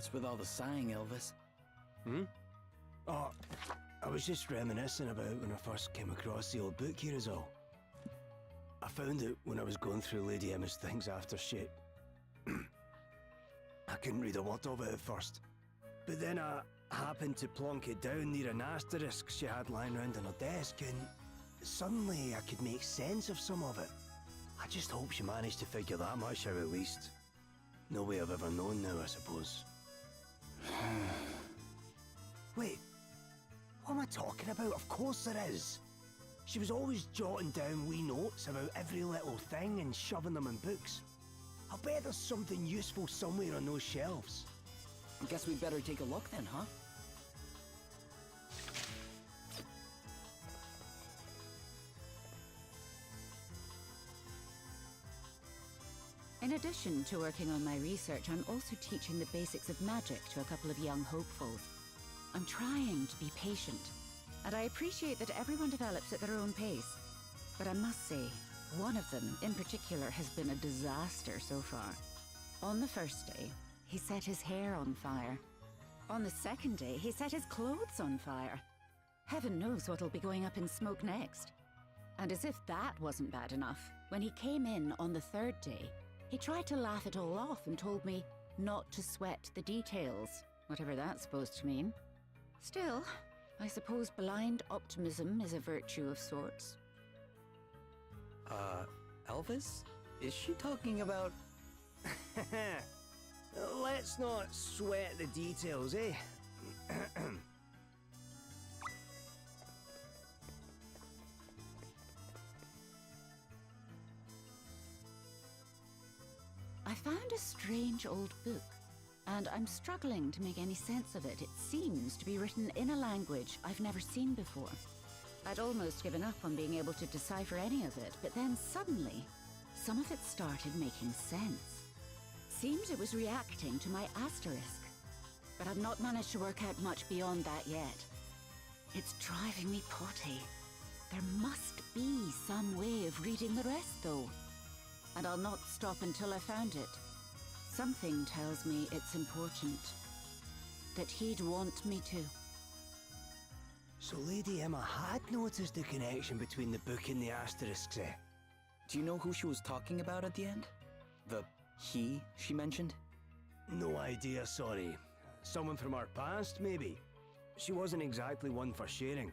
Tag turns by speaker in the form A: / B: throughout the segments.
A: What's with all the sighing, Elvis?
B: Hmm? Oh, I was just reminiscing about when I first came across the old book here is all. I found it when I was going through Lady Emma's things after she... I couldn't read a word of it at first. But then I happened to plonk it down near an asterisk she had lying around on her desk, and suddenly I could make sense of some of it. I just hope she managed to figure that much out at least. No way I've ever known now, I suppose. Wait, what am I talking about? Of course there is. She was always jotting down wee notes about every little thing and shoving them in books. I'll bet there's something useful somewhere on those shelves.
A: I guess we'd better take a look then, huh?
C: In addition to working on my research, I'm also teaching the basics of magic to a couple of young hopefuls. I'm trying to be patient, and I appreciate that everyone develops at their own pace. But I must say, one of them in particular has been a disaster so far. On the first day, he set his hair on fire. On the second day, he set his clothes on fire. Heaven knows what'll be going up in smoke next. And as if that wasn't bad enough, when he came in on the third day, he tried to laugh it all off and told me not to sweat the details, whatever that's supposed to mean. Still, I suppose blind optimism is a virtue of sorts.
A: Elvis? Is she talking about...
B: Let's not sweat the details, eh?
C: I found a strange old book, and I'm struggling to make any sense of it. It seems to be written in a language I've never seen before. I'd almost given up on being able to decipher any of it, but then suddenly, some of it started making sense. Seems it was reacting to my asterisk, but I've not managed to work out much beyond that yet. It's driving me potty. There must be some way of reading the rest, though. And I'll not stop until I found it. Something tells me it's important. That he'd want me to.
B: So Lady Emma had noticed the connection between the book and the asterisks, eh?
A: Do you know who she was talking about at the end? The he she mentioned?
B: No idea, sorry. Someone from our past, maybe? She wasn't exactly one for sharing.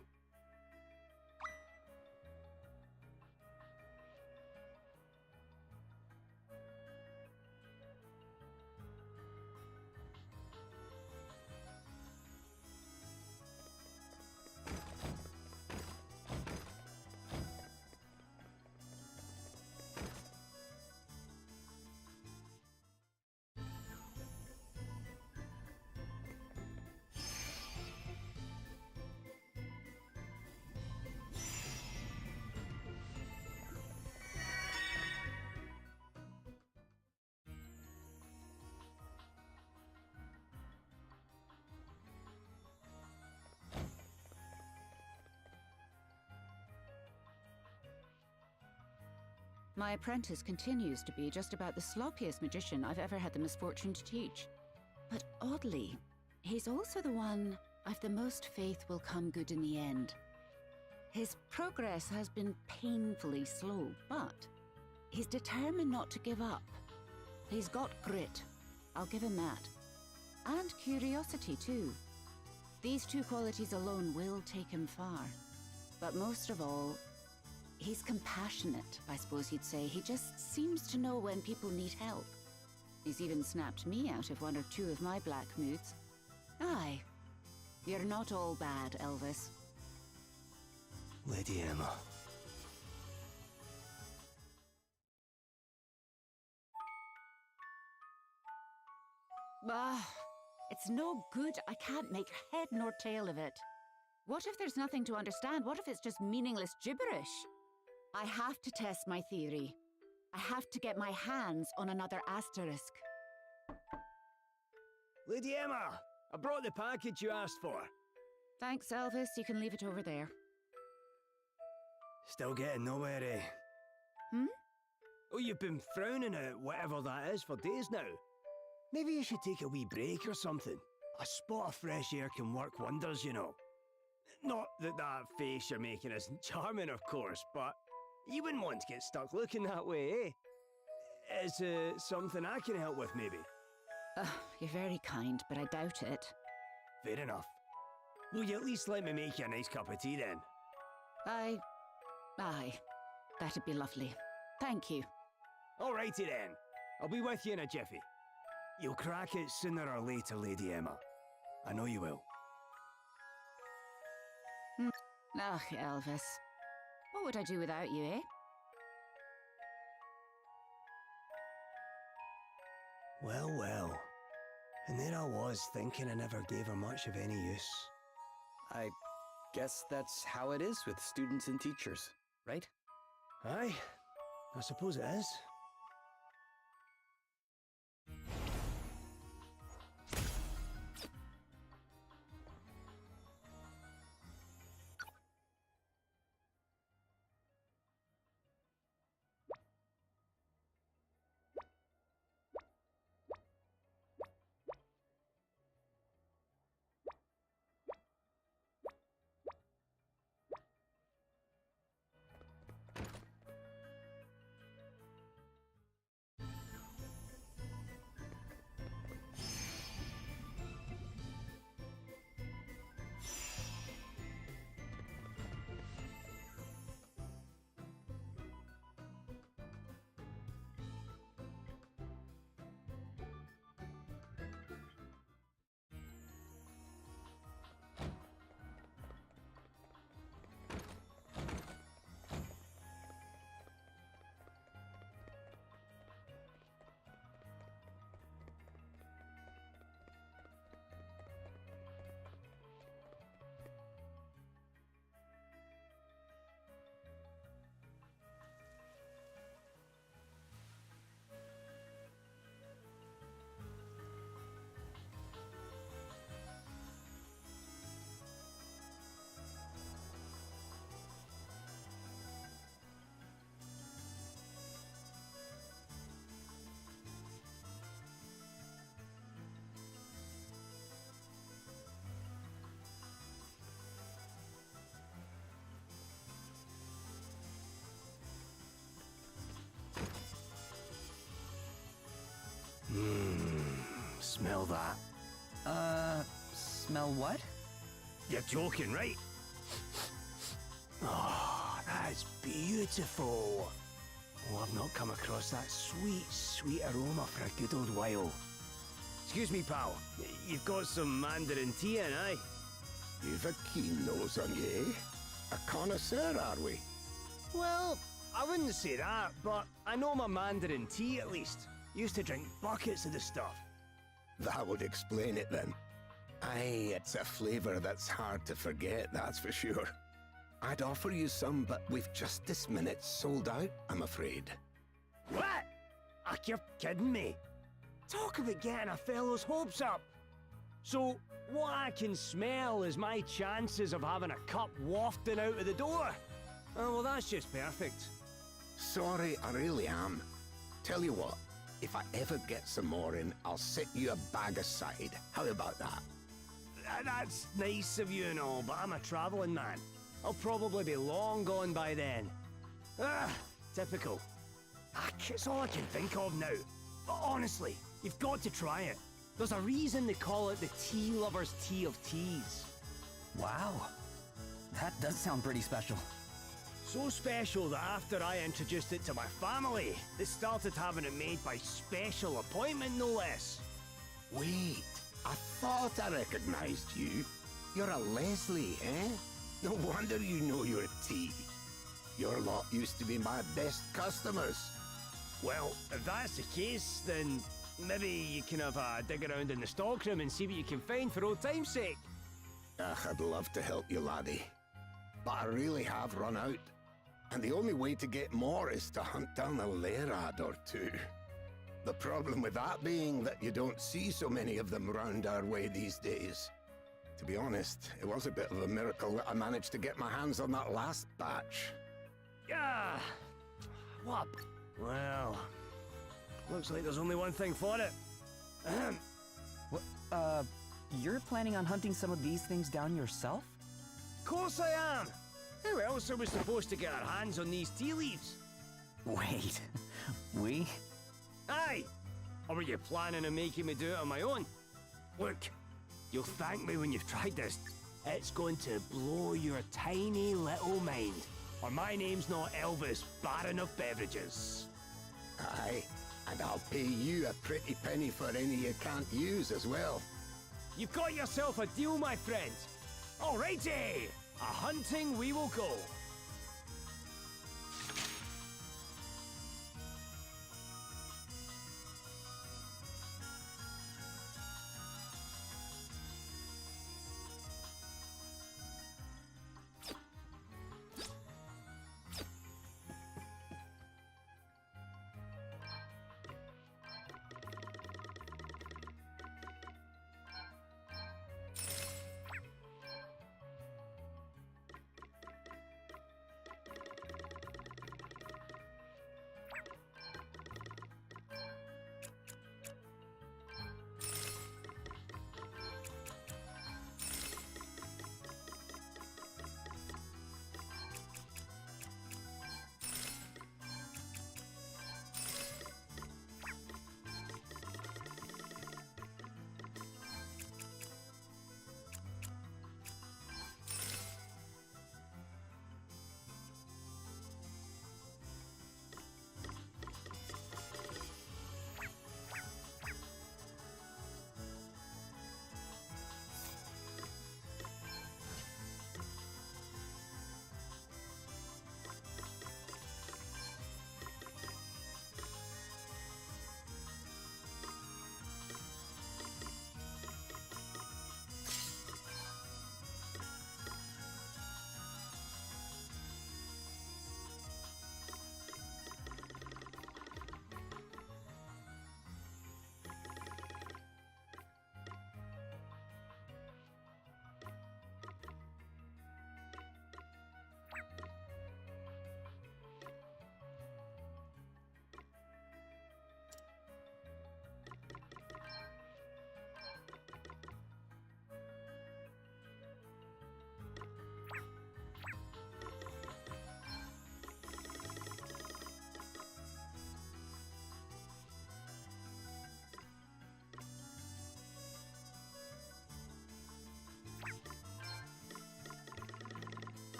C: My apprentice continues to be just about the sloppiest magician I've ever had the misfortune to teach. But oddly, he's also the one I've the most faith will come good in the end. His progress has been painfully slow, but he's determined not to give up. He's got grit, I'll give him that. And curiosity too. These two qualities alone will take him far. But most of all, he's compassionate, I suppose you'd say. He just seems to know when people need help. He's even snapped me out of one or two of my black moods. Aye, you're not all bad, Elvis.
B: Lady Emma.
C: It's no good. I can't make head nor tail of it. What if there's nothing to understand? What if it's just meaningless gibberish? I have to test my theory. I have to get my hands on another asterisk.
B: Lady Emma! I brought the package you asked for.
C: Thanks, Elvis. You can leave it over there.
B: Still getting nowhere, eh?
C: Hmm?
B: Oh, you've been frowning at whatever that is for days now. Maybe you should take a wee break or something. A spot of fresh air can work wonders, you know. Not that that face you're making isn't charming, of course, but you wouldn't want to get stuck looking that way, eh? Is something I can help with, maybe?
C: You're very kind, but I doubt it.
B: Fair enough. Will you at least let me make you a nice cup of tea, then?
C: Aye. That'd be lovely. Thank you.
B: Alrighty then. I'll be with you in a jiffy. You'll crack it sooner or later, Lady Emma. I know you will.
C: Ugh, Elvis. What would I do without you, eh?
B: Well, well. And there I was, thinking I never gave her much of any use.
A: I guess that's how it is with students and teachers, right?
B: Aye, I suppose it is. Smell that.
A: Smell what?
B: You're joking, right? Oh, that's beautiful. Oh, I've not come across that sweet, sweet aroma for a good old while. Excuse me, pal. You've got some Mandarin tea in, aye?
D: You've a keen nose on you, eh? A connoisseur, are we?
B: Well, I wouldn't say that, but I know my Mandarin tea at least. Used to drink buckets of the stuff.
D: That would explain it then. Aye, it's a flavour that's hard to forget, that's for sure. I'd offer you some, but we've just this minute sold out, I'm afraid.
B: What? You're kidding me. Talk about getting a fellow's hopes up. So, what I can smell is my chances of having a cup wafting out of the door. Oh, well, that's just perfect.
D: Sorry, I really am. Tell you what, if I ever get some more in, I'll set you a bag aside. How about that?
B: That's nice of you and all, but I'm a travelling man. I'll probably be long gone by then. Typical. It's all I can think of now. But honestly, you've got to try it. There's a reason they call it the tea lover's tea of teas.
A: Wow. That does sound pretty special.
B: So special that after I introduced it to my family, they started having it made by special appointment, no less.
D: Wait, I thought I recognized you. You're a Leslie, eh? No wonder you know your tea. Your lot used to be my best customers.
B: Well, if that's the case, then maybe you can have a dig around in the stockroom and see what you can find for old time's sake.
D: I'd love to help you, laddie. But I really have run out. And the only way to get more is to hunt down a Lairad or two. The problem with that being that you don't see so many of them round our way these days. To be honest, it was a bit of a miracle that I managed to get my hands on that last batch.
B: Yeah. What? Well, looks like there's only one thing for it.
E: What, you're planning on hunting some of these things down yourself?
B: Course I am! Who else are we supposed to get our hands on these tea leaves?
E: Wait, we?
B: Aye! Or were you planning on making me do it on my own? Look, you'll thank me when you've tried this. It's going to blow your tiny little mind. Or my name's not Elvis, Baron of Beverages.
D: Aye, and I'll pay you a pretty penny for any you can't use as well.
B: You've got yourself a deal, my friend. Alrighty! A hunting we will go.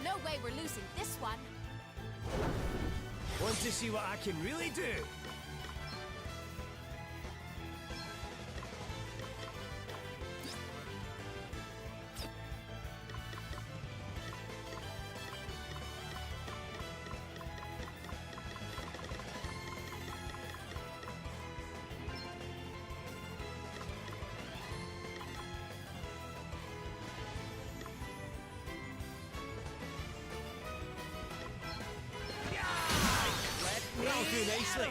F: no way we're losing this one.
B: Want to see what I can really do? That'll do nicely.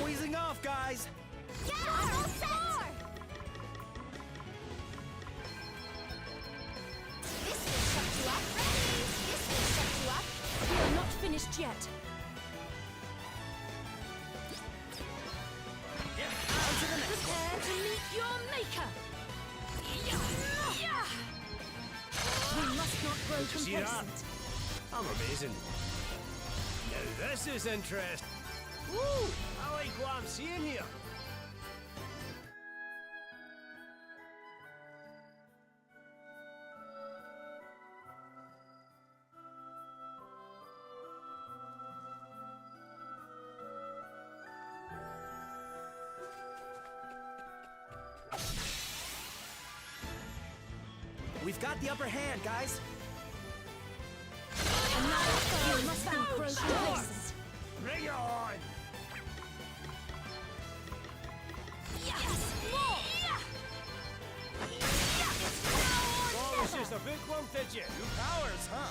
E: No easing off, guys.
F: Yeah, I'm all set! This will shut you up. Ready? This will shut you up. We are not finished yet.
E: On to the next one.
F: Prepare to meet your maker. We must not grow
B: See that?
F: complacent.
B: I'm amazing. Now this is interesting. Woo! I like what I'm seeing here.
E: We've got the upper hand, guys.
F: Another foe must not grow complacent.
B: Bring it on!
F: Yes! More!
B: Oh, it's just a bookworm, did you?
E: New powers, huh?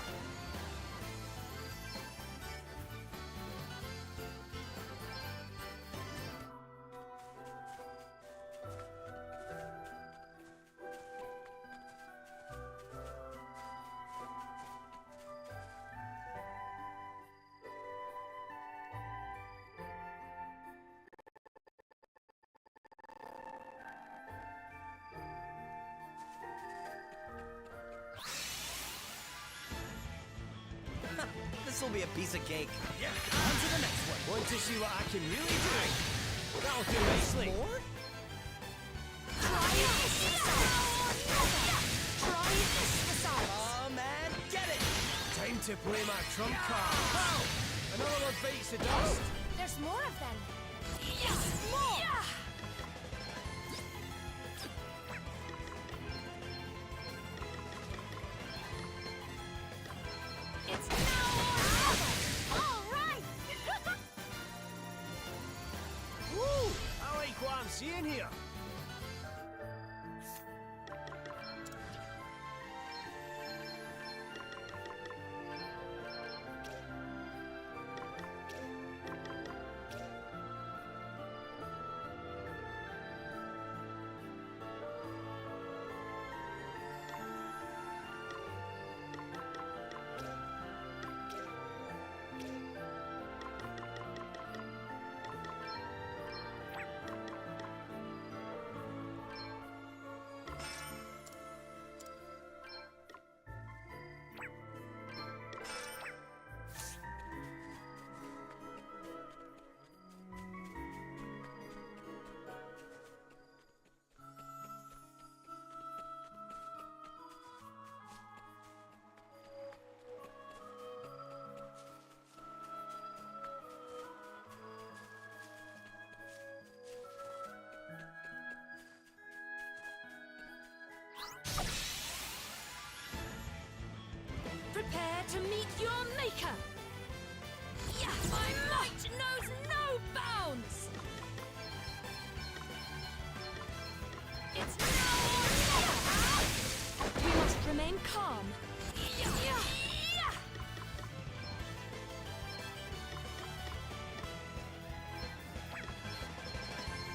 E: This'll be a piece of cake.
B: Yeah.
E: On to the next one.
B: Want to see what I can really do? That'll do nicely.
E: More?
F: Try this aside. Try this aside.
E: Come and get it.
B: Time to play my trump card. Pow! Another one bites the dust.
F: There's more of them. Yes! More! It's now or never! All right!
B: Woo! I like what I'm seeing here.
F: Prepare to meet your maker! My might knows no bounds! It's now or never! We must remain calm.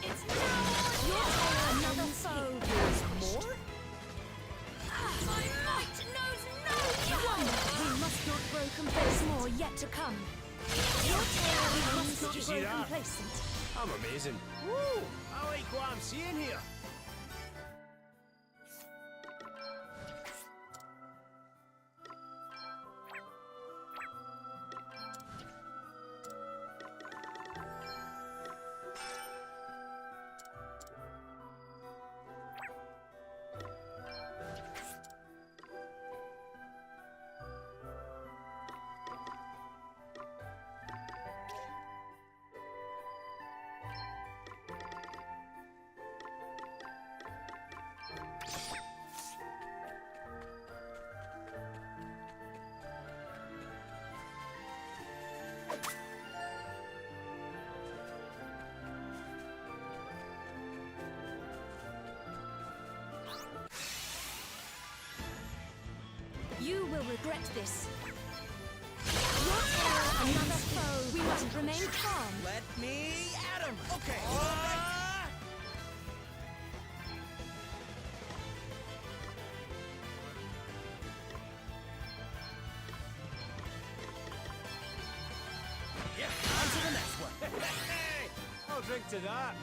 F: It's now or never! Another foe is more? My might knows no bounds! We must not grow complacent. More yet to come. Your tail must not
B: Did you see
F: grow
B: that?
F: complacent.
B: I'm amazing. Woo! I like what I'm seeing here.
F: will regret this. Your terror, another foe. We must remain calm.
G: Let me at him! Okay. Yeah, on to the next one.
B: I'll drink to that.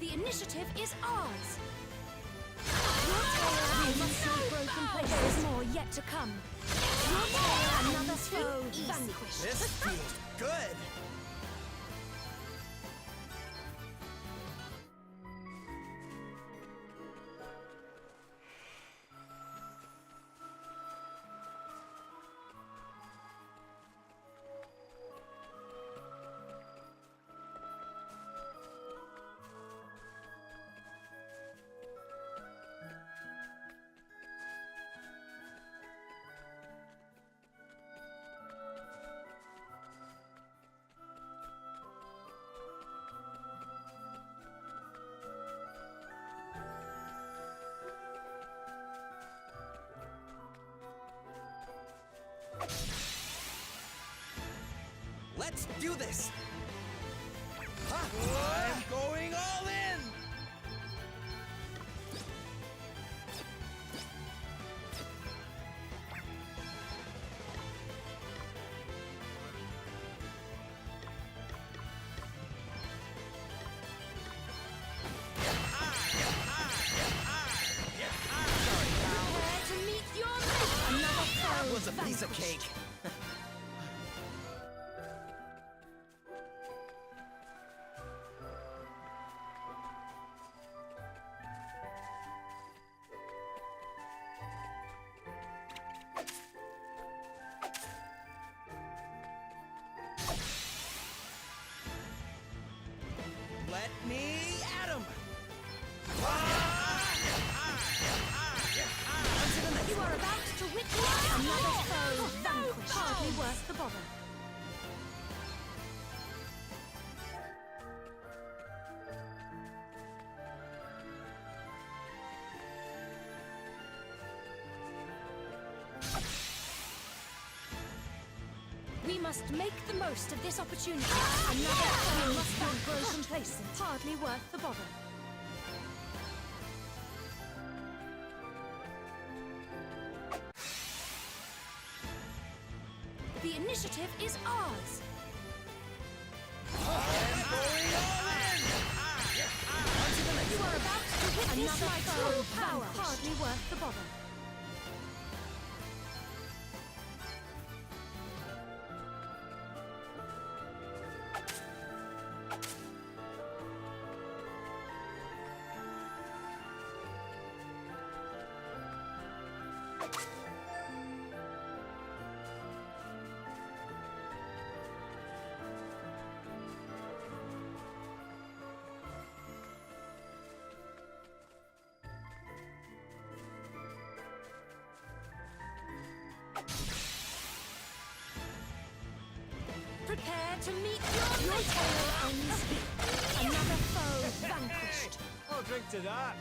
F: The initiative is ours. Your terror, I must see broken places. There is more yet to come. Your terror, another foe vanquished.
G: This feels good. Let's do this! I'm going all in!
F: Prepare to meet your match. Another foe
G: That was a piece of
F: vanquished.
G: cake. Let me at him!
F: You are about to witness another foe vanquished. Hardly worth the bother. We must make the most of this opportunity. Another foe must have grow complacent. Hardly worth the bother. The initiative is ours. You are about to witness Another my foe true power. vanquished. Hardly worth the bother. Prepare to meet your tale ends here. Another foe vanquished.
B: I'll drink to that.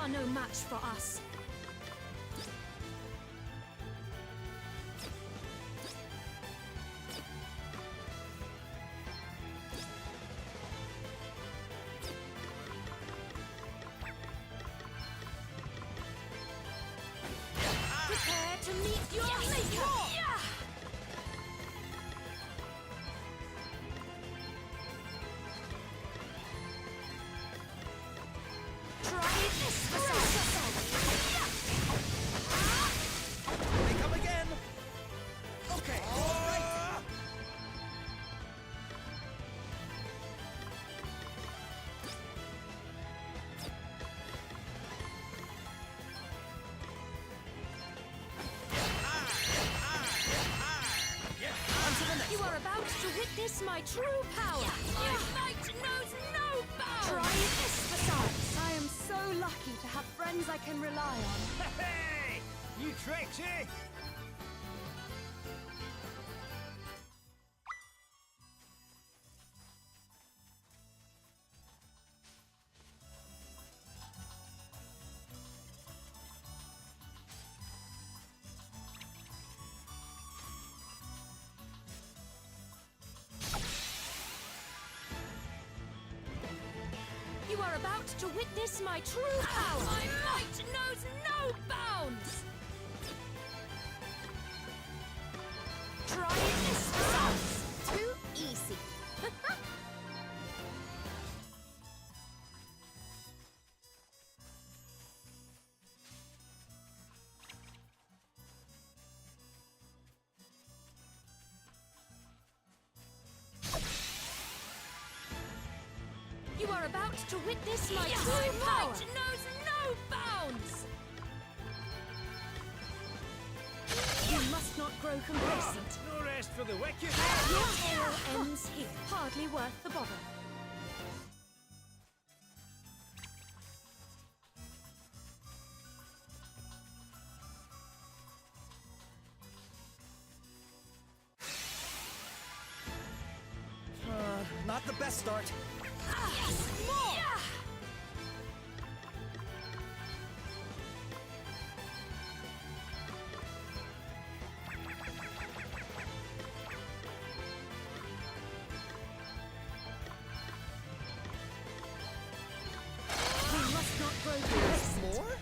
F: are no match for us. Prepare to meet your maker! Try this for
G: They come again. Okay. All right. On to the next
F: You
G: one.
F: are about to witness my true power. My might knows no bounds. Try this for science. I am so lucky to have friends I can rely on.
G: Hey! New tricks, eh?
F: You are about to witness my true power. My might knows no bounds. Try this for science. Too easy. You are about to witness my true power. Might knows no bounds. You must not grow complacent.
G: No rest for the wicked.
F: Your tale ends here. Hardly worth the bother.
G: Not the best start.
F: Yes, more. We must not grow complacent.
G: More?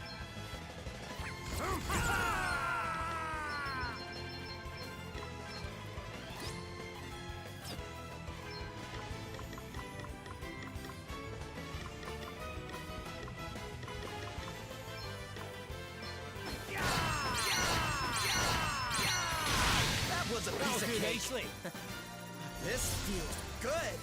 G: That was a piece of cake. Nicely. This feels good.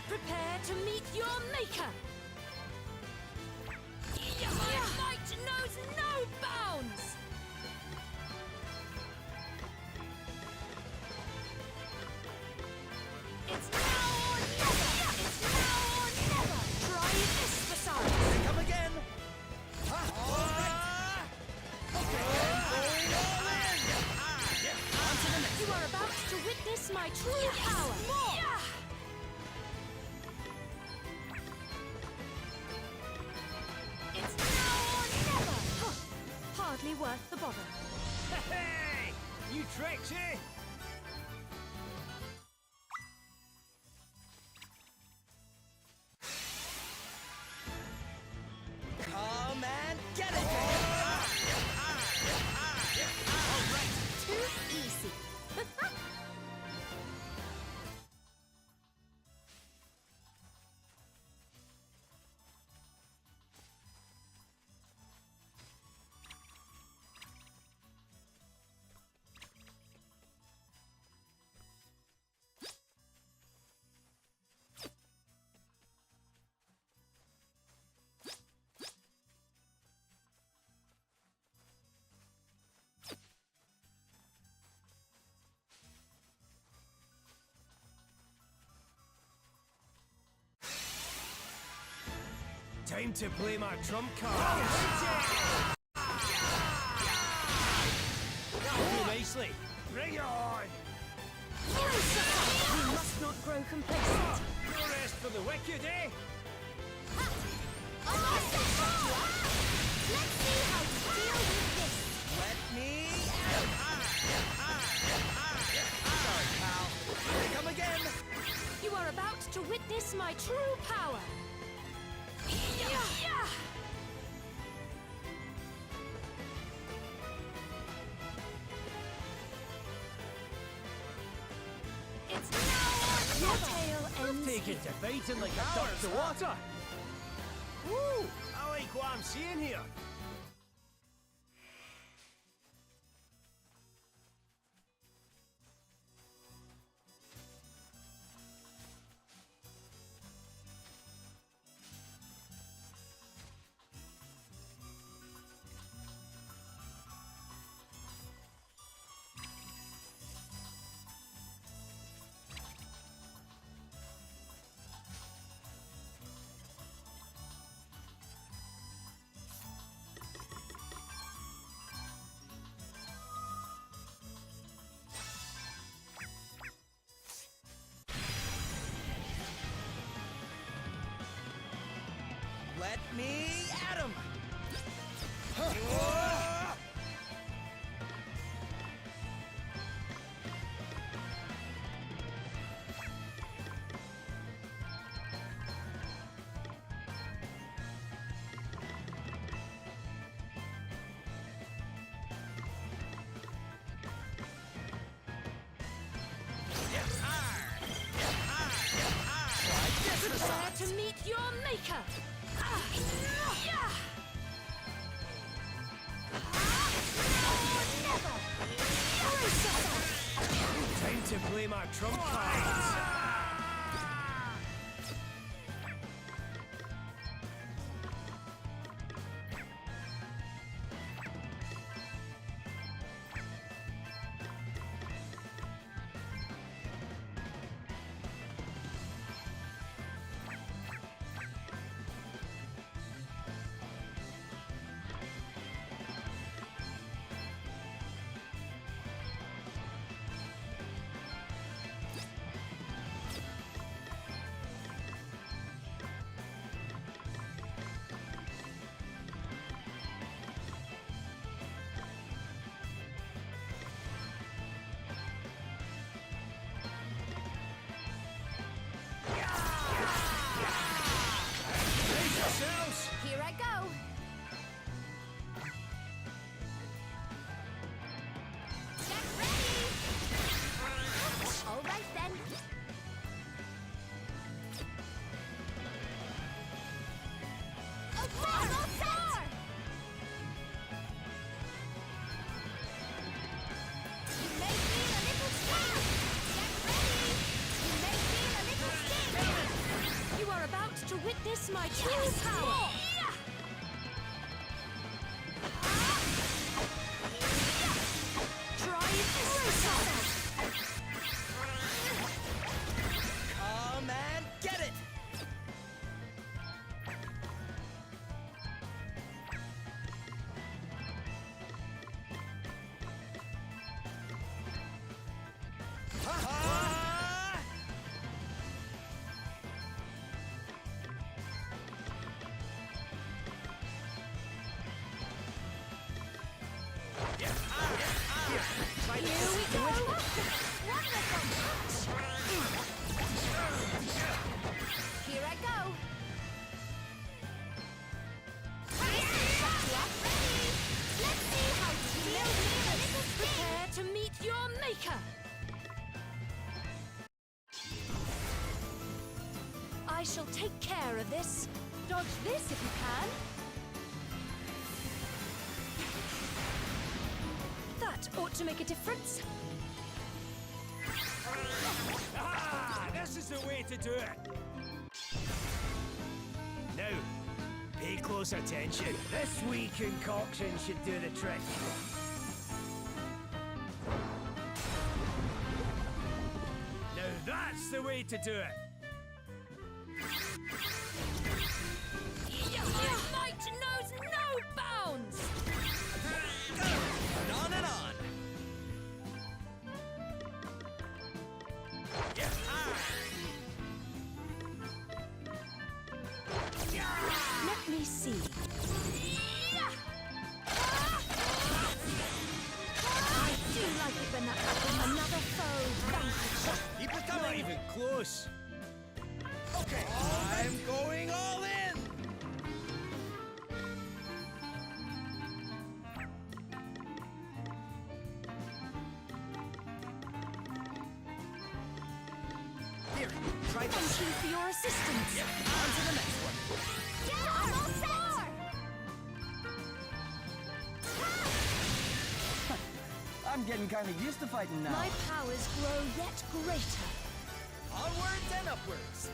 F: Prepare to meet your maker. My might knows no bounds. It's now or never. It's now or never. Try this for science.
G: They come again. All right. Okay. Going all in. On to the next.
F: You are about to witness my true power. More. It's now or never. Huh. Hardly worth the bother.
G: Hey! New tricks, eh? Come and get it! All right.
F: Too easy.
B: Time to play my trump card. That'll do nicely. Bring it on.
F: We must not grow complacent.
B: No rest for the wicked, eh?
F: Let's see how to deal with this.
G: Let me Sorry, pal. Here they come again.
F: You are about to witness my true power. Yeah. It's now or your tail ends.
B: Take it to fighting like a duck to water. Woo! I like what I'm seeing here.
G: Let me at 'em.
F: Prepare to meet your maker.
B: Time to play my trump cards.
F: Here I go. Get ready. All right then. Almost there. You may feel a little sting. Get ready. You may feel a little sting. You are about to witness my true power. Try and brace yourself.
G: Come and get it.
F: Here we go. Wonderful. Here I go. Let's see how you deal with a little sting. Prepare to meet your maker. I shall take care of this. Dodge this if you can. That ought to make a difference.
B: Ah, this is the way to do it. Now, pay close attention. This wee concoction should do the trick. Now that's the way to do it.
G: try
F: Thank
G: this.
F: you for your assistance.
G: Yep, on to the next one.
F: Yeah, I'm all set.
E: I'm getting kind of used to fighting now.
F: My powers grow yet greater.
G: Onwards and upwards.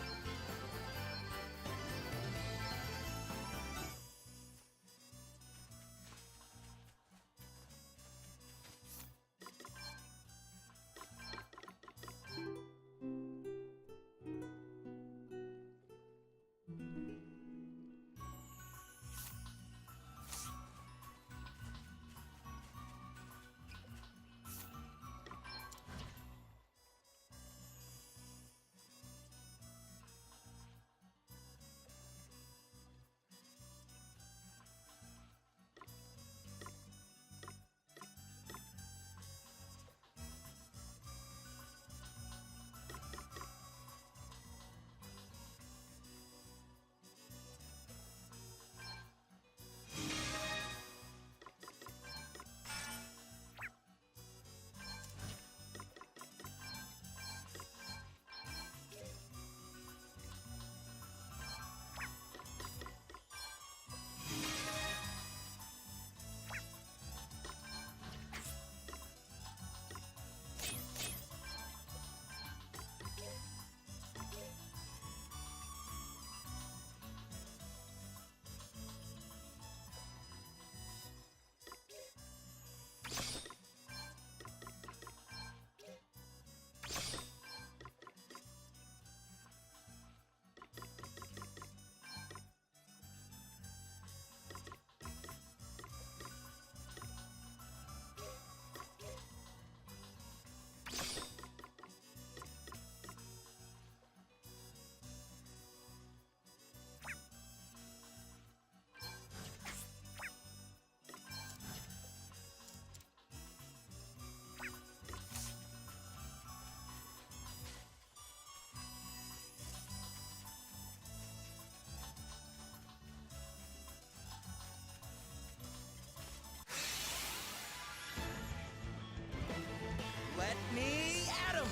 G: Let me at 'em!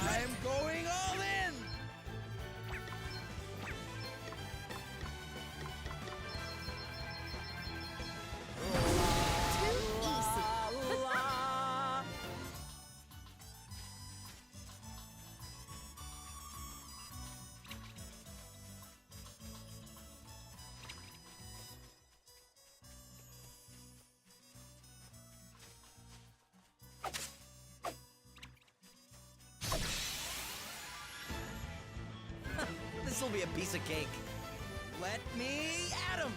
G: I'm going all in!
F: Too easy.
G: This'll be a piece of cake. Let me at 'em!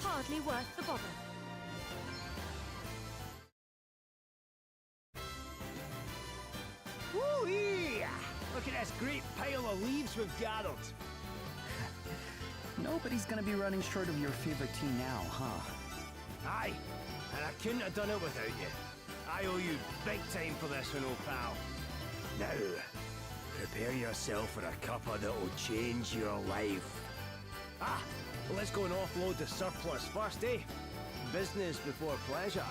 F: Hardly worth the bother.
B: Woo-wee! Look at this great pile of leaves we've gathered.
E: Nobody's gonna be running short of your favorite tea now, huh?
B: Aye, and I couldn't have done it without you. I owe you big time for this one, old pal. Now, prepare yourself for a cuppa that'll change your life. Ah, well, let's go and offload the surplus first, eh? Business before pleasure.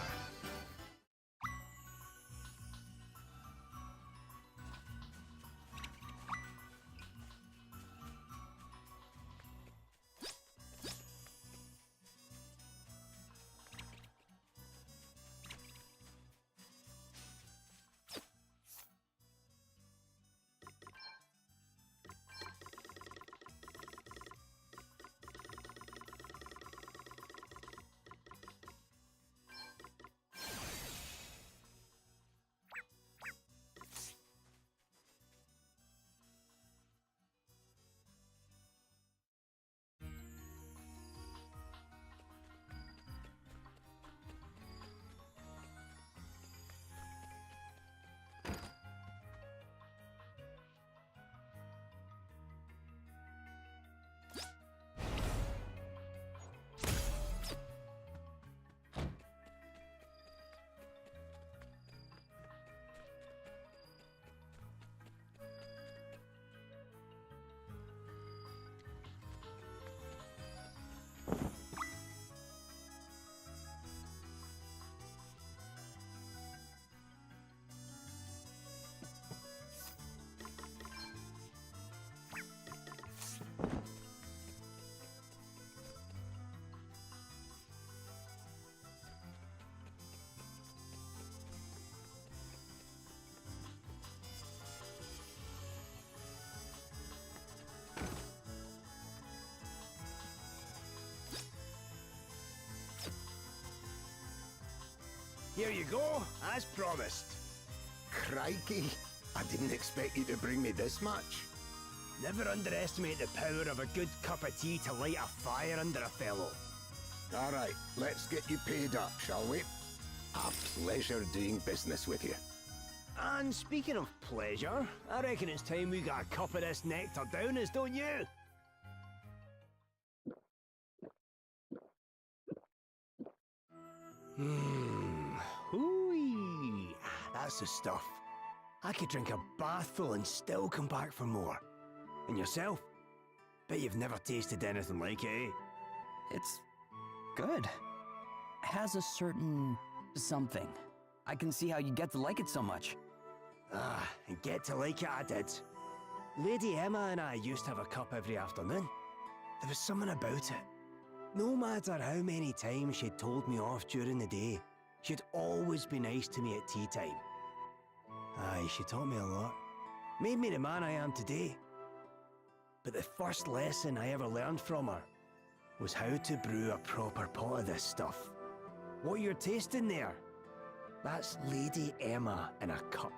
B: Here you go, as promised.
D: Crikey, I didn't expect you to bring me this much.
B: Never underestimate the power of a good cup of tea to light a fire under a fellow.
D: All right, let's get you paid up, shall we? A pleasure doing business with you.
B: And speaking of pleasure, I reckon it's time we got a cup of this nectar down us, don't you? Hooey. That's the stuff. I could drink a bathful and still come back for more. And yourself? Bet you've never tasted anything like it, eh?
E: It's good. Has a certain something. I can see how you get to like it so much.
B: Ah, and get to like it I did. Lady Emma and I used to have a cup every afternoon. There was something about it. No matter how many times she'd told me off during the day, she'd always be nice to me at tea time. Aye, she taught me a lot. Made me the man I am today. But the first lesson I ever learned from her was how to brew a proper pot of this stuff. What you're tasting there, that's Lady Emma in a cup.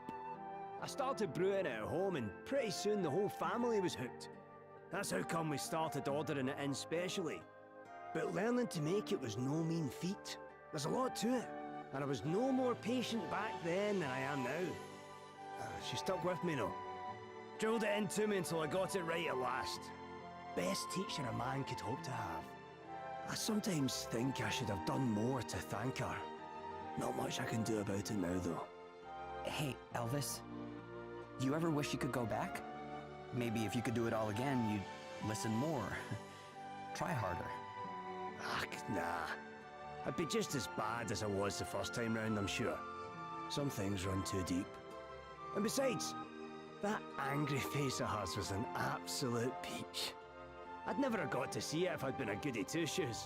B: I started brewing it at home and pretty soon the whole family was hooked. That's how come we started ordering it in specially. But learning to make it was no mean feat. There's a lot to it, and I was no more patient back then than I am now. She stuck with me though. Drilled it into me until I got it right at last. Best teacher a man could hope to have. I sometimes think I should have done more to thank her. Not much I can do about it now though.
E: Hey, Elvis. Do you ever wish you could go back? Maybe if you could do it all again, you'd listen more. Try harder.
B: Ach, nah. I'd be just as bad as I was the first time round, I'm sure. Some things run too deep. And besides, that angry face of hers was an absolute peach. I'd never have got to see it if I'd been a goody two-shoes.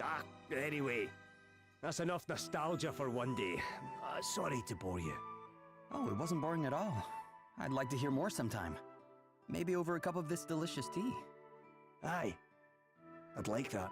B: Ah, anyway, that's enough nostalgia for one day. Sorry to bore you.
E: Oh, it wasn't boring at all. I'd like to hear more sometime. Maybe over a cup of this delicious tea.
B: Aye, I'd like that.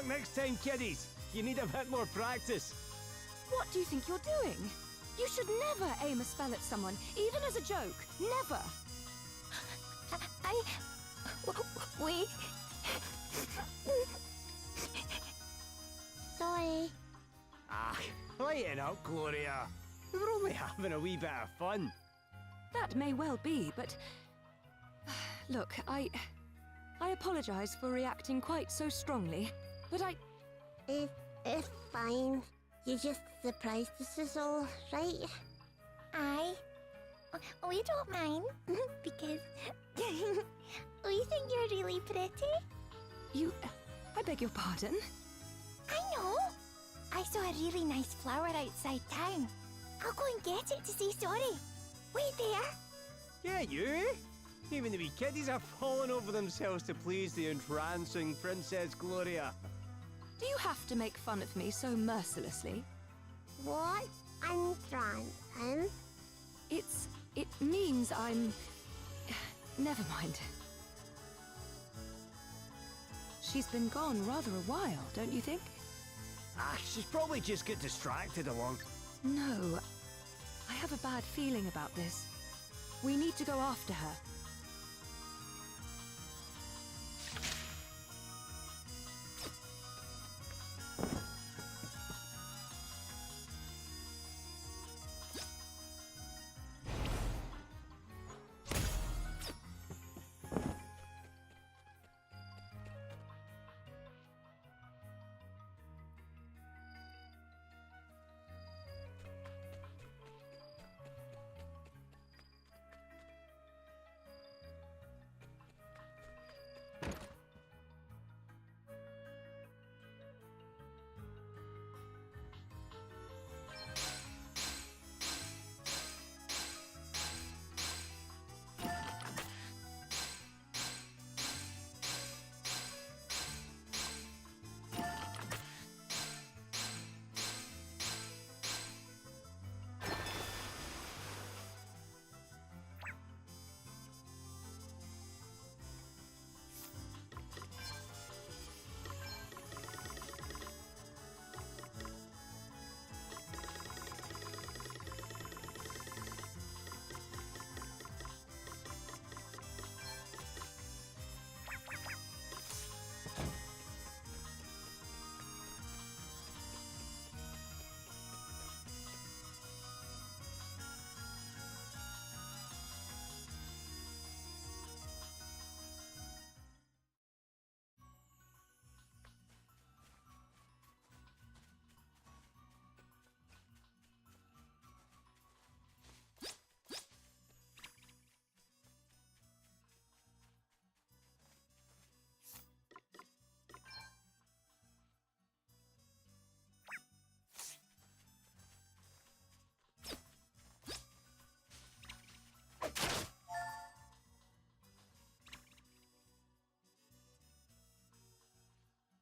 B: luck next time, kiddies. You need a bit more practice.
F: What do you think you're doing? You should never aim a spell at someone, even as a joke. Never.
H: We... Sorry.
B: Ah, lighten up, Gloria. We were only having a wee bit of fun.
F: That may well be, but... Look, I apologize for reacting quite so strongly, but
H: It's fine. You just surprised us is all, right? Aye. We don't mind, because we think you're really pretty.
F: I beg your pardon?
H: I know. I saw a really nice flower outside town. I'll go and get it to say sorry. Wait there.
B: Yeah, you? Even the wee kiddies are falling over themselves to please the entrancing Princess Gloria.
F: Do you have to make fun of me so mercilessly?
H: What? Entrancing?
F: It means I'm... Never mind. She's been gone rather a while, don't you think?
B: Ah, she's probably just got distracted along.
F: No. I have a bad feeling about this. We need to go after her.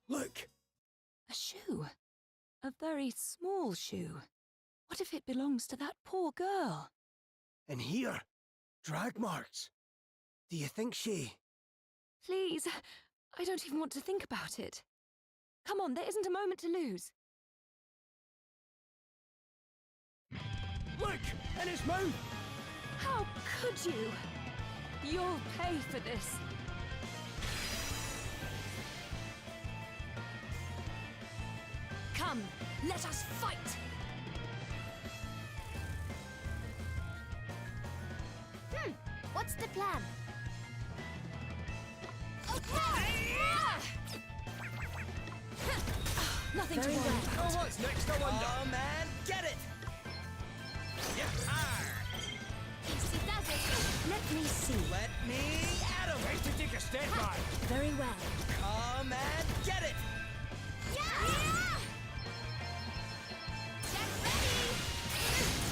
B: Look!
F: A shoe. A very small shoe. What if it belongs to that poor girl?
B: And here, drag marks. Do you think she...
F: Please, I don't even want to think about it. Come on, there isn't a moment to lose.
B: Look! In his mouth!
F: How could you? You'll pay for this. Come, let us fight!
H: What's the plan?
F: Nothing to worry about.
G: Oh, what's next, I wonder? Oh, man, get it!
H: Easy does it. Let me see.
G: Let me at him!
B: Time to take a step back!
H: Very well.
G: Come and get it!
H: Yeah! Get ready!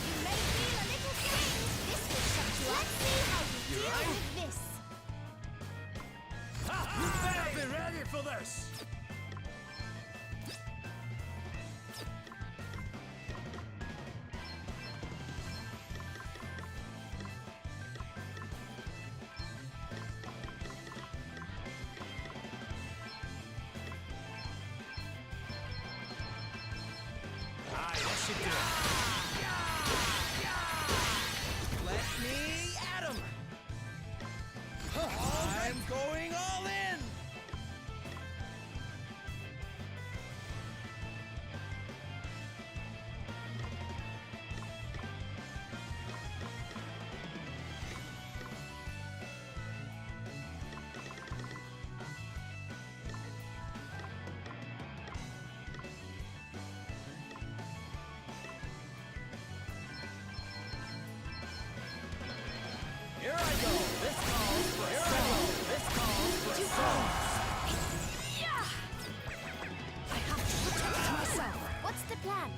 H: You may feel a little strange. This will shut you up. Let's see how you deal with this.
B: You better be ready for this!
F: plan?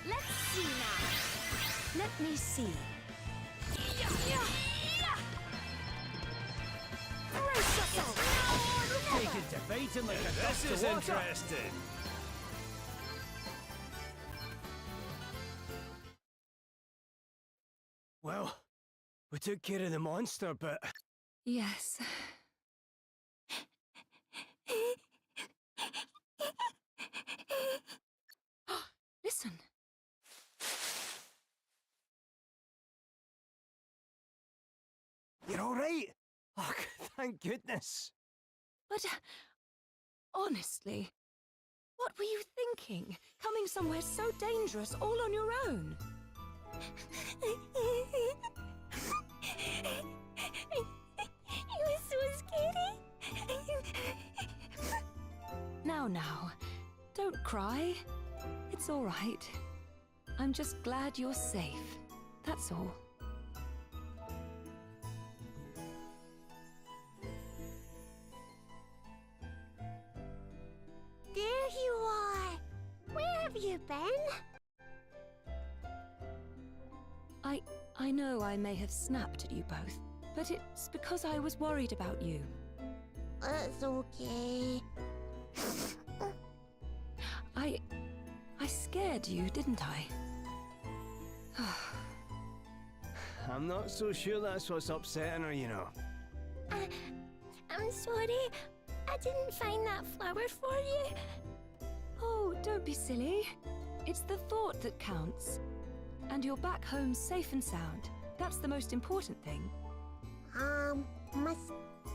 F: Let's see now. Let me see. Brace yourself!
B: Taken to fighting like a duck
G: This
B: to
G: is
B: water.
G: interesting.
B: Well, we took care of the monster, but
F: Yes. Listen.
B: you're all right. Oh, thank goodness.
F: But honestly, what were you thinking? Coming somewhere so dangerous all on your own? It was so scary. Now, don't cry. It's all right. I'm just glad you're safe. That's all.
H: There you are. Where have you been?
F: I know I may have snapped at you both, but it's because I was worried about you.
H: It's okay.
F: I scared you, didn't I?
B: I'm not so sure that's what's upsetting her, you know.
H: I'm sorry. I didn't find that flower for you.
F: Oh, don't be silly. It's the thought that counts. And you're back home safe and sound. That's the most important thing.
H: Miss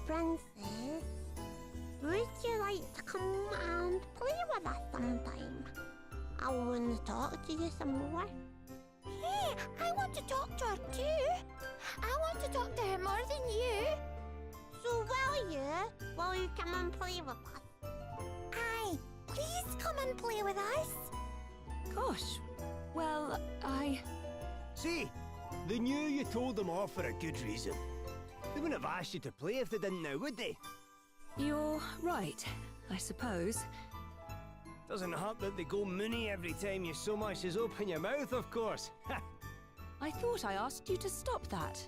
H: Princess, would you like to come and play with us sometime? I want to talk to you some more. Hey, I want to talk to her too. I want to talk to her more than you. So will you? Will you come and play with us? Aye, please come and play with us.
F: Gosh, well,
B: See, they knew you told them off for a good reason. They wouldn't have asked you to play if they didn't now, would they?
F: You're right, I suppose.
B: Doesn't hurt that they go moony every time you so much as open your mouth, of course.
F: I thought I asked you to stop that.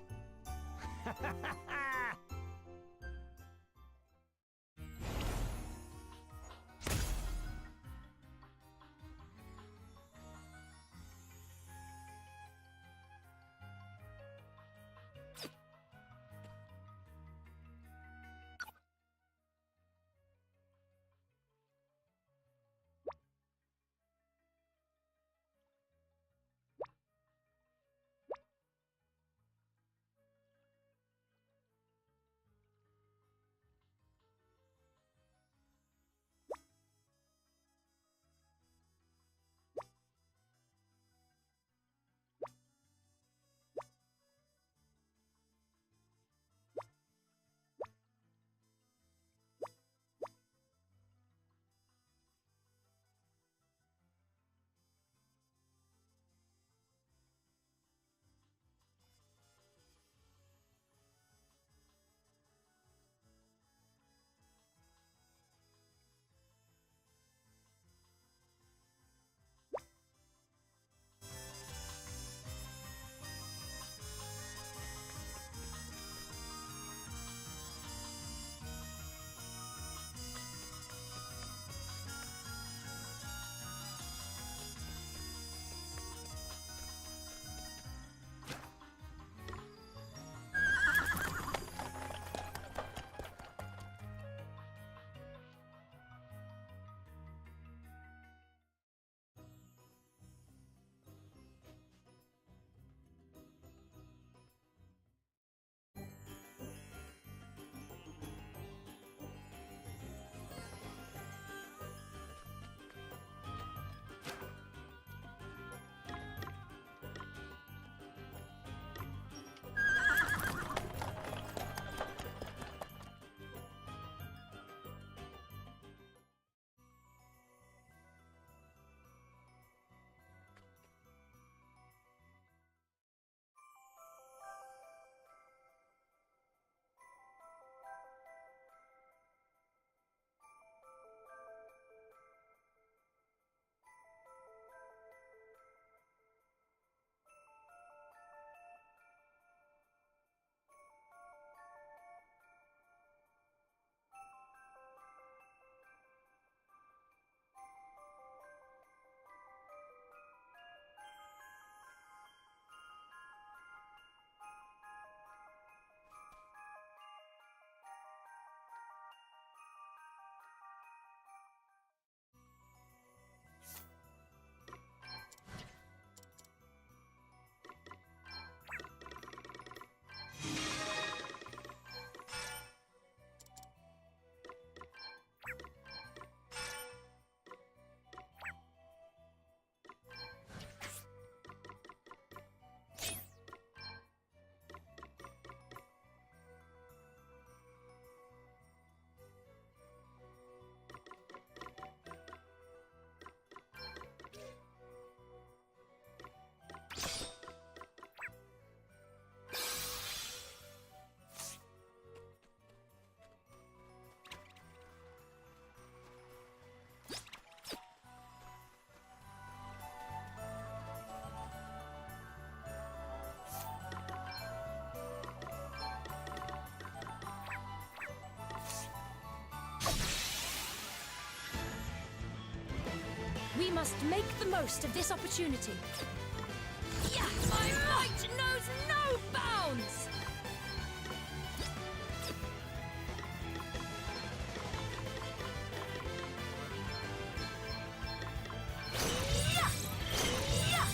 F: must make the most of this opportunity. Yeah, my might knows no bounds! Yeah! Yeah!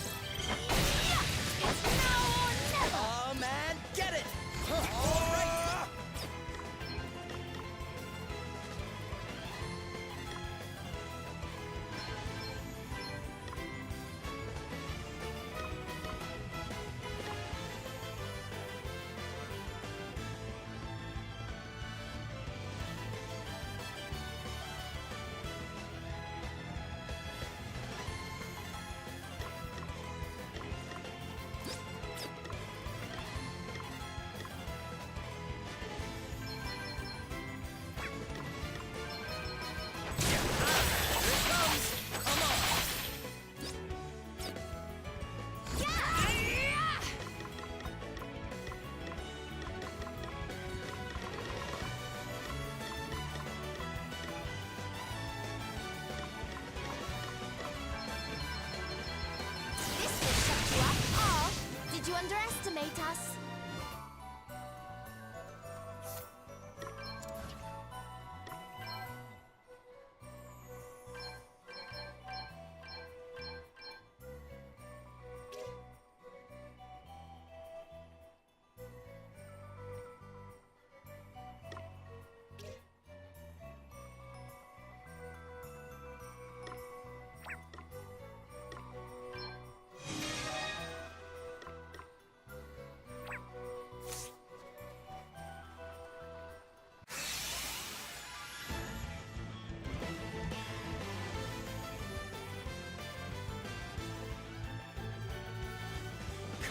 F: Yeah! It's now or never!
G: Come and get it! All right!
F: This will shut you up. Oh, did you underestimate us?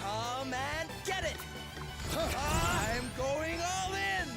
G: Come and get it! I'm going all in!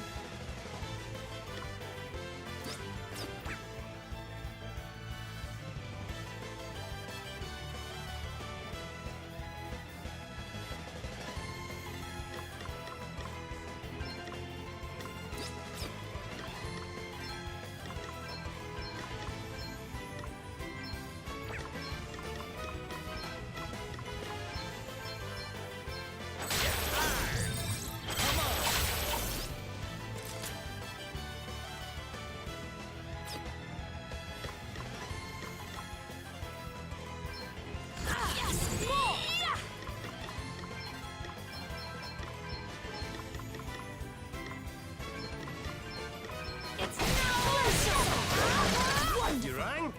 F: Yes! More! It's now or never!
B: You rang?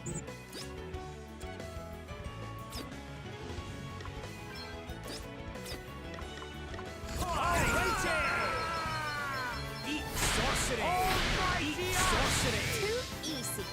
B: Alrighty! Eat sorcery! Eat sorcery!
F: Too easy.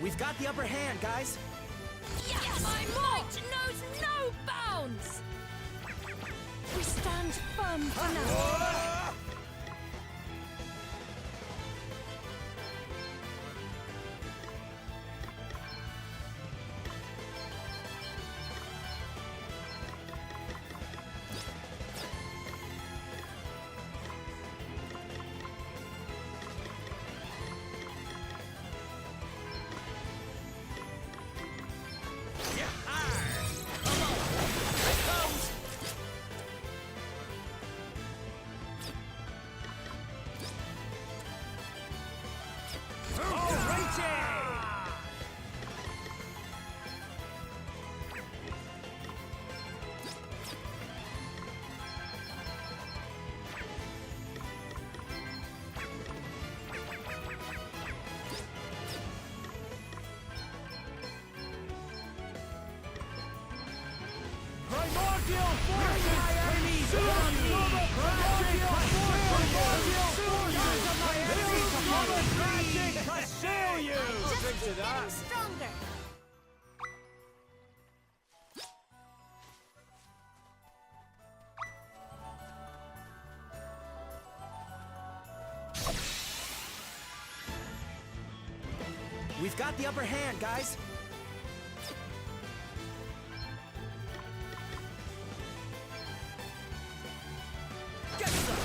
G: We've got the upper hand, guys.
F: Yes! My might knows no bounds! We stand firm for now.
G: Primordial forces! Magic assail you!
F: Just
G: Drink to
F: keep
G: that.
F: getting stronger.
G: We've got the upper hand, guys. Get some!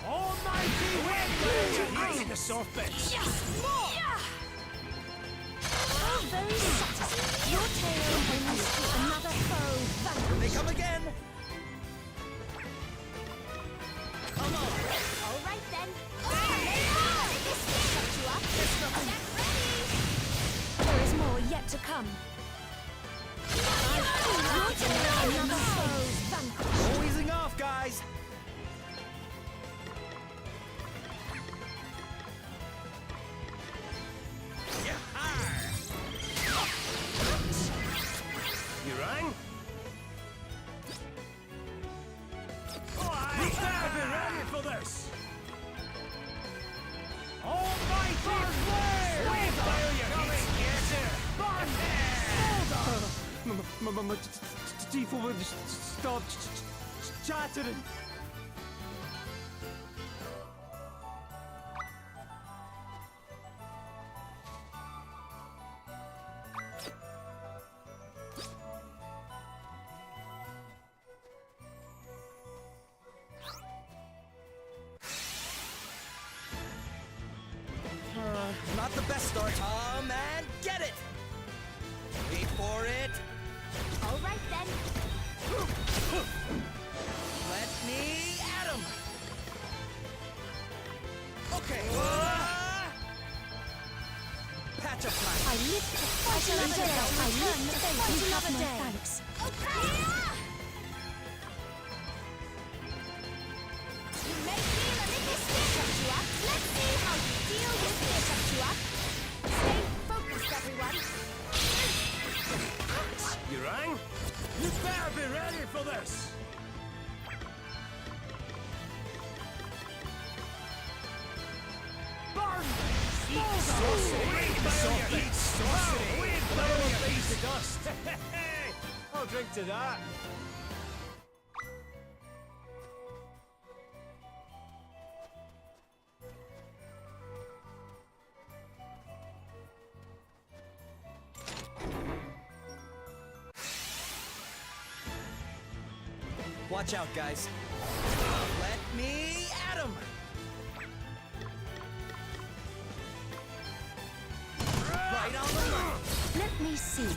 G: Almighty wind!
B: Ice in the soft bits.
F: Yes! More! Oh, very satisfying. Your tail brings another foe vanquished.
G: They come again! Come on!
F: All right then. This will shut you up. Get ready. There is more yet to come. Your tail, another foe vanquished.
G: No easing off, guys!
B: You rang?
G: We better be ready for this! Almighty flame! Wave failure!
B: My teeth will stop chattering.
G: Not the best start. Man, get it! Wait for it.
F: All right then.
G: Let me at him. Okay. Patch up time.
F: I live to fight another day. I live to fight another day. Thanks. You may feel a little spear up you up. Let's see how you deal with spear up you up. Stay focused, everyone.
B: You rang?
G: You better be ready for this. Burn! Eat sorcery! Eat sorcery! Eat the dust!
B: I'll drink to that.
G: Watch out, guys. Let me at him. Right on the money.
F: Let me see.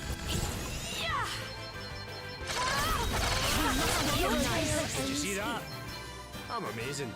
B: Did you see that? I'm amazing.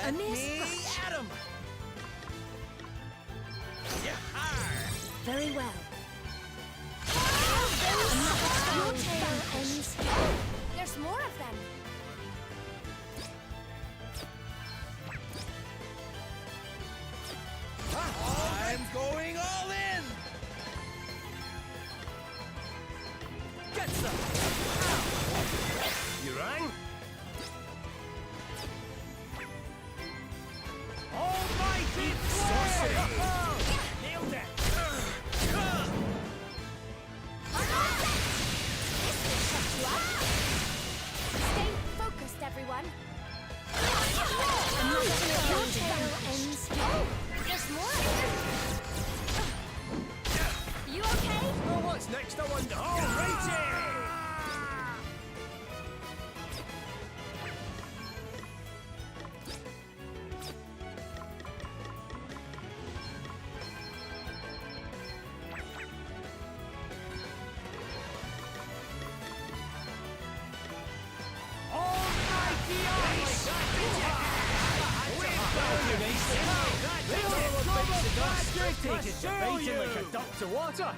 F: A mere
G: me
F: scratch.
G: at 'em! Yeah!
F: Very well. Your tail ends here. Oh, there's more of them.
G: I'm going all in!
B: Get some! You rang? Almighty flare! Nailed it!
F: This will shut you up. Stay focused, everyone. Your tail ends here. Oh, there's more of them. You okay?
B: Oh, what's next? I wonder. Oh, righty! Take it, debating like a duck to water.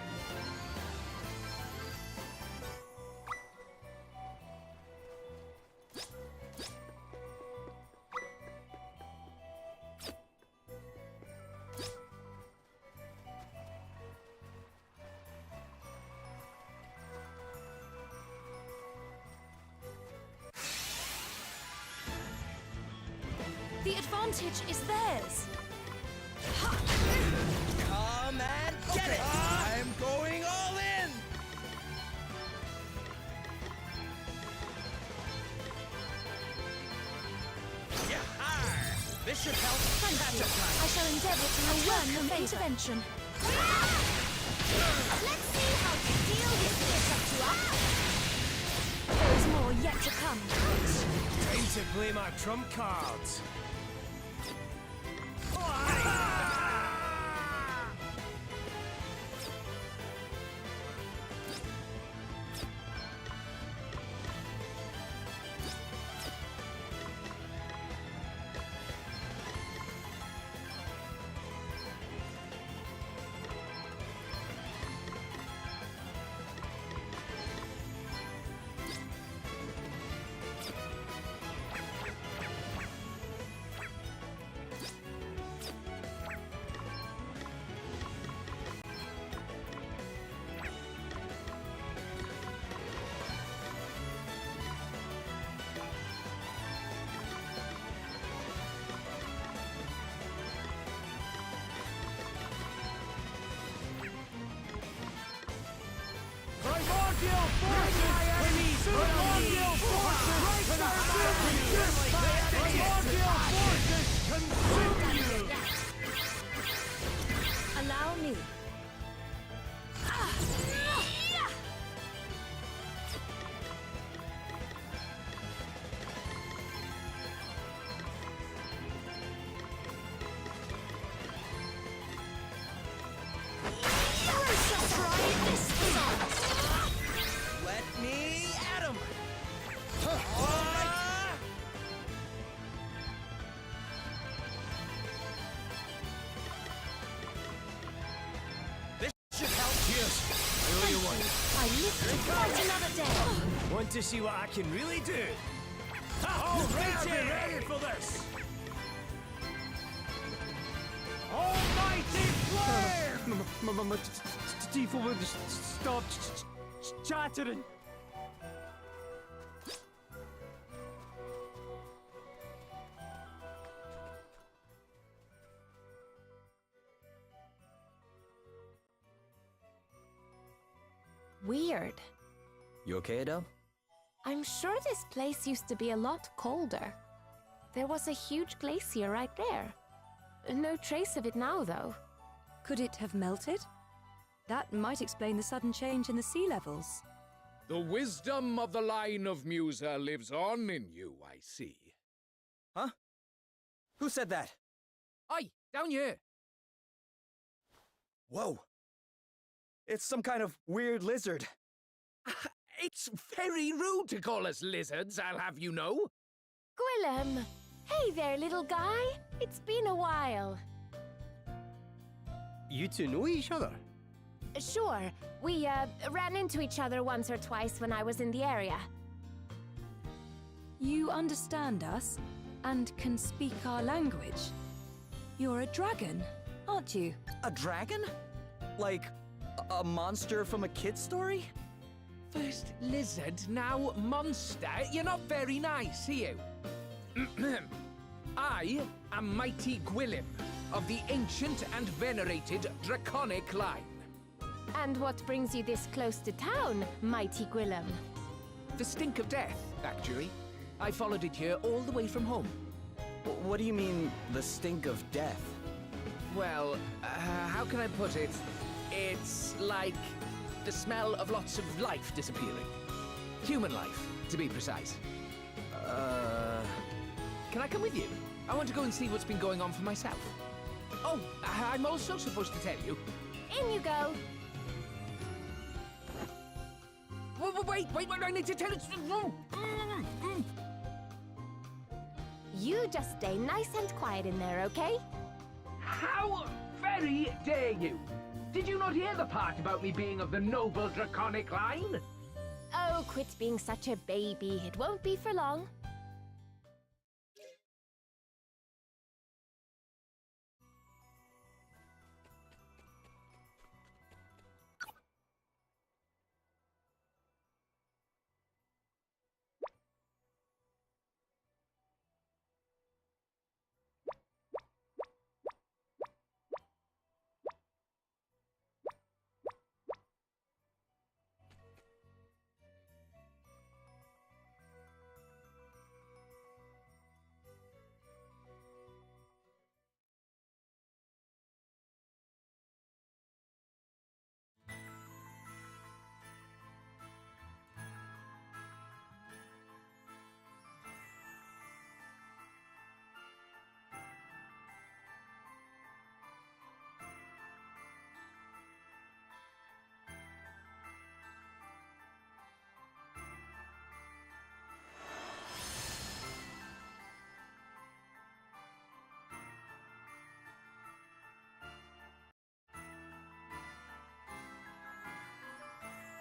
F: The advantage is theirs.
G: Come and get it! I'm going all in! Yeah! This should help.
F: Thank you. I shall endeavour to return the intervention. Let's see how you deal with this. There is more yet to come.
B: Time to play my trump cards. Primordial forces! Primordial forces! Primordial forces consume you!
F: Allow me.
G: Let me at 'em! All right! This should help.
B: Cheers! I owe you one.
F: I live to fight another day.
B: Want to see what I can really do? Oh, righty! Ready for this! Almighty flare! Steve will stop chattering.
F: Weird.
A: You okay, Adele?
F: I'm sure this place used to be a lot colder. There was a huge glacier right there. No trace of it now, though.
I: Could it have melted? That might explain the sudden change in the sea levels.
J: The wisdom of the line of Musa lives on in you, I see.
E: Huh? Who said that?
J: Aye, down here.
E: Whoa. It's some kind of weird lizard.
J: It's very rude to call us lizards, I'll have you know.
F: Gwillem, Hey there, little guy. It's been a while.
B: You two know each other?
F: Sure, we ran into each other once or twice when I was in the area.
I: You understand us and can speak our language. You're a dragon, aren't you?
E: A dragon? Like a monster from a kid's story?
J: First lizard, now monster. You're not very nice, are you? I am Mighty Gwilym, of the ancient and venerated Draconic line.
F: And what brings you this close to town, Mighty Gwilym?
J: The stink of death, actually. I followed it here all the way from home.
E: What do you mean, the stink of death?
J: Well, how can I put it? It's like the smell of lots of life disappearing. Human life, to be precise. Can I come with you? I want to go and see what's been going on for myself. Oh, I'm also supposed to tell you.
F: In you go.
J: Wait, I need to tell it.
F: You just stay nice and quiet in there, okay?
J: How very dare you? Did you not hear the part about me being of the noble Draconic line?
F: Oh, quit being such a baby. It won't be for long.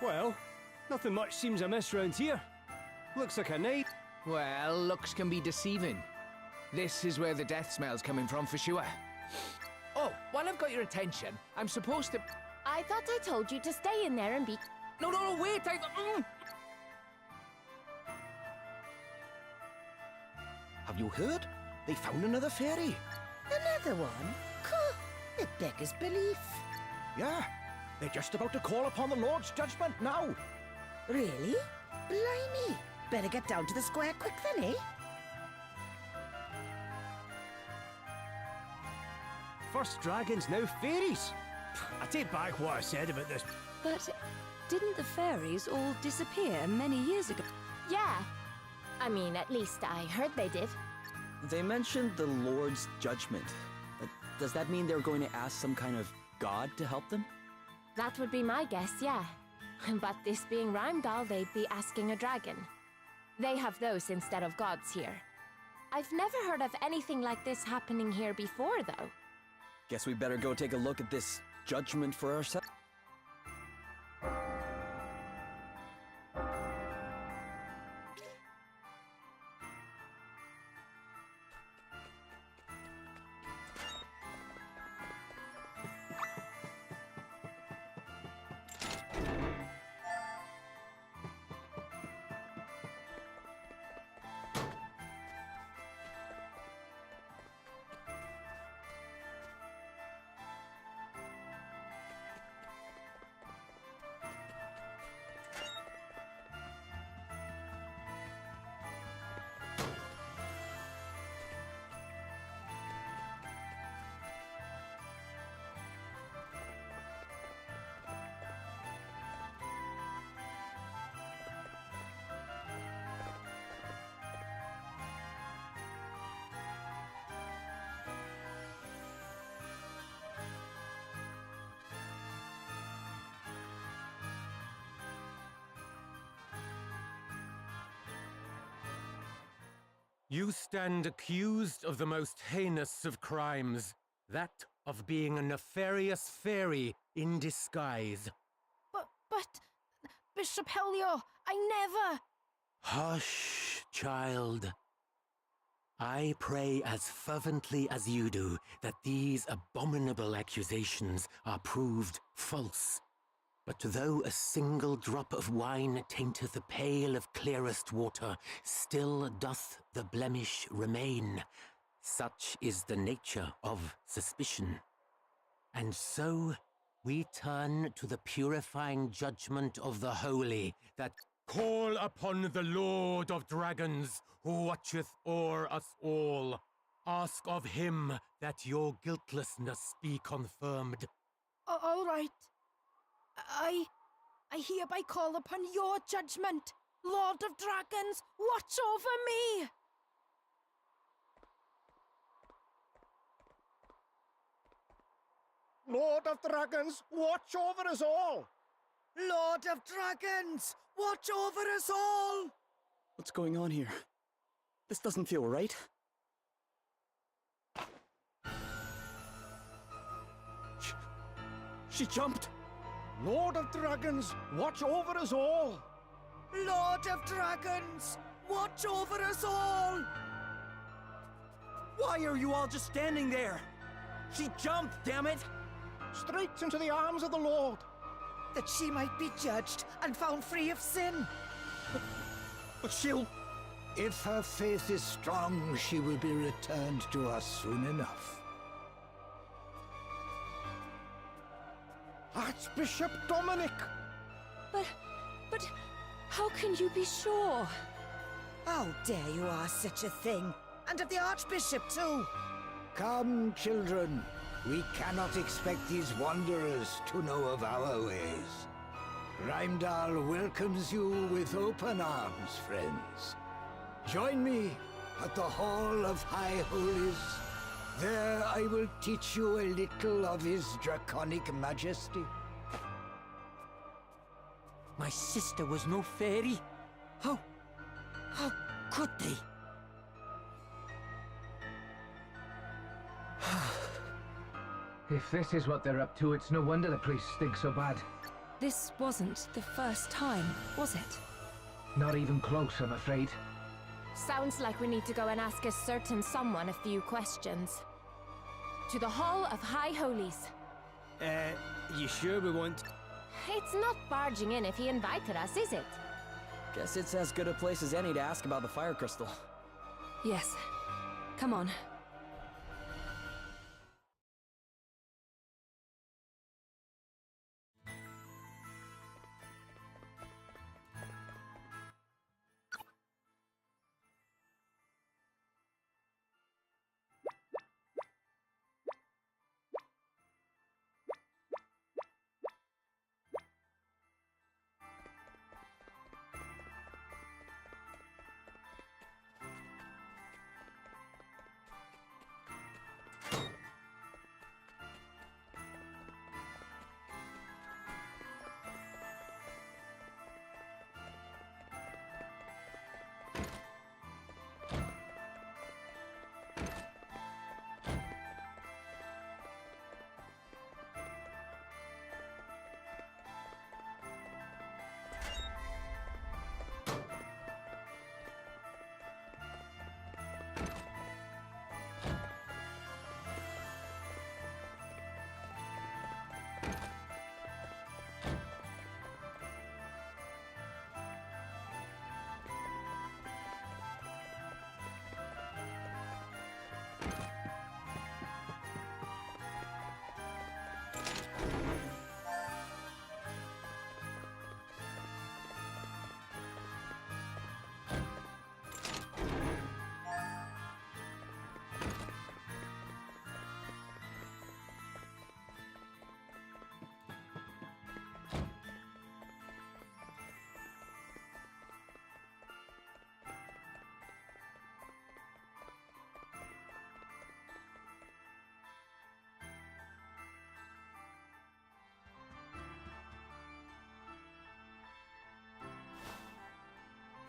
B: Well, nothing much seems amiss round here. Looks like a night.
J: Well, looks can be deceiving. This is where the death smell's coming from for sure. Oh, while I've got your attention, I'm supposed to...
F: I thought I told you to stay in there and be...
J: No, wait,
G: Have you heard? They found another fairy.
K: Another one? It beggars belief.
G: Yeah, they're just about to call upon the Lord's judgment now.
K: Really? Blimey. Better get down to the square quick then, eh?
B: First dragons, now fairies. I take back what I said about this.
I: But didn't the fairies all disappear many years ago?
F: Yeah. I mean, at least I heard they did.
E: They mentioned the Lord's judgment. Does that mean they're going to ask some kind of god to help them?
F: That would be my guess, yeah. But this being Rheimdall, they'd be asking a dragon. They have those instead of gods here. I've never heard of anything like this happening here before, though.
E: Guess we better go take a look at this judgment for ourselves.
L: You stand accused of the most heinous of crimes, that of being a nefarious fairy in disguise.
F: But, Bishop Helio, I never...
L: Hush, child. I pray as fervently as you do that these abominable accusations are proved false. But though a single drop of wine tainteth a pail of clearest water, still doth the blemish remain. Such is the nature of suspicion. And so we turn to the purifying judgment of the holy, that call upon the Lord of Dragons, who watcheth o'er us all. Ask of him that your guiltlessness be confirmed.
F: All right. I hereby call upon your judgment. Lord of Dragons, watch over me!
G: Lord of Dragons, watch over us all!
K: Lord of Dragons, watch over us all!
A: What's going on here? This doesn't feel right. She jumped!
G: Lord of Dragons, watch over us all!
K: Lord of Dragons, watch over us all!
B: Why are you all just standing there? She jumped, damn it!
G: Straight into the arms of the Lord!
K: That she might be judged and found free of sin.
B: But she'll...
D: If her faith is strong, she will be returned to us soon enough.
G: Archbishop Dominic!
I: But how can you be sure?
K: How dare you ask such a thing? And of the Archbishop, too!
D: Come, children. We cannot expect these wanderers to know of our ways. Rheimdall welcomes you with open arms, friends. Join me at the Hall of High Holies. There I will teach you a little of his draconic majesty.
K: My sister was no fairy. How could they?
J: If this is what they're up to, it's no wonder the priests stink so bad.
I: This wasn't the first time, was it?
J: Not even close, I'm afraid.
F: Sounds like we need to go and ask a certain someone a few questions. To the Hall of High Holies.
B: You sure we won't?
F: It's not barging in if he invited us, is it?
A: Guess it's as good a place as any to ask about the fire crystal.
I: Yes. Come on.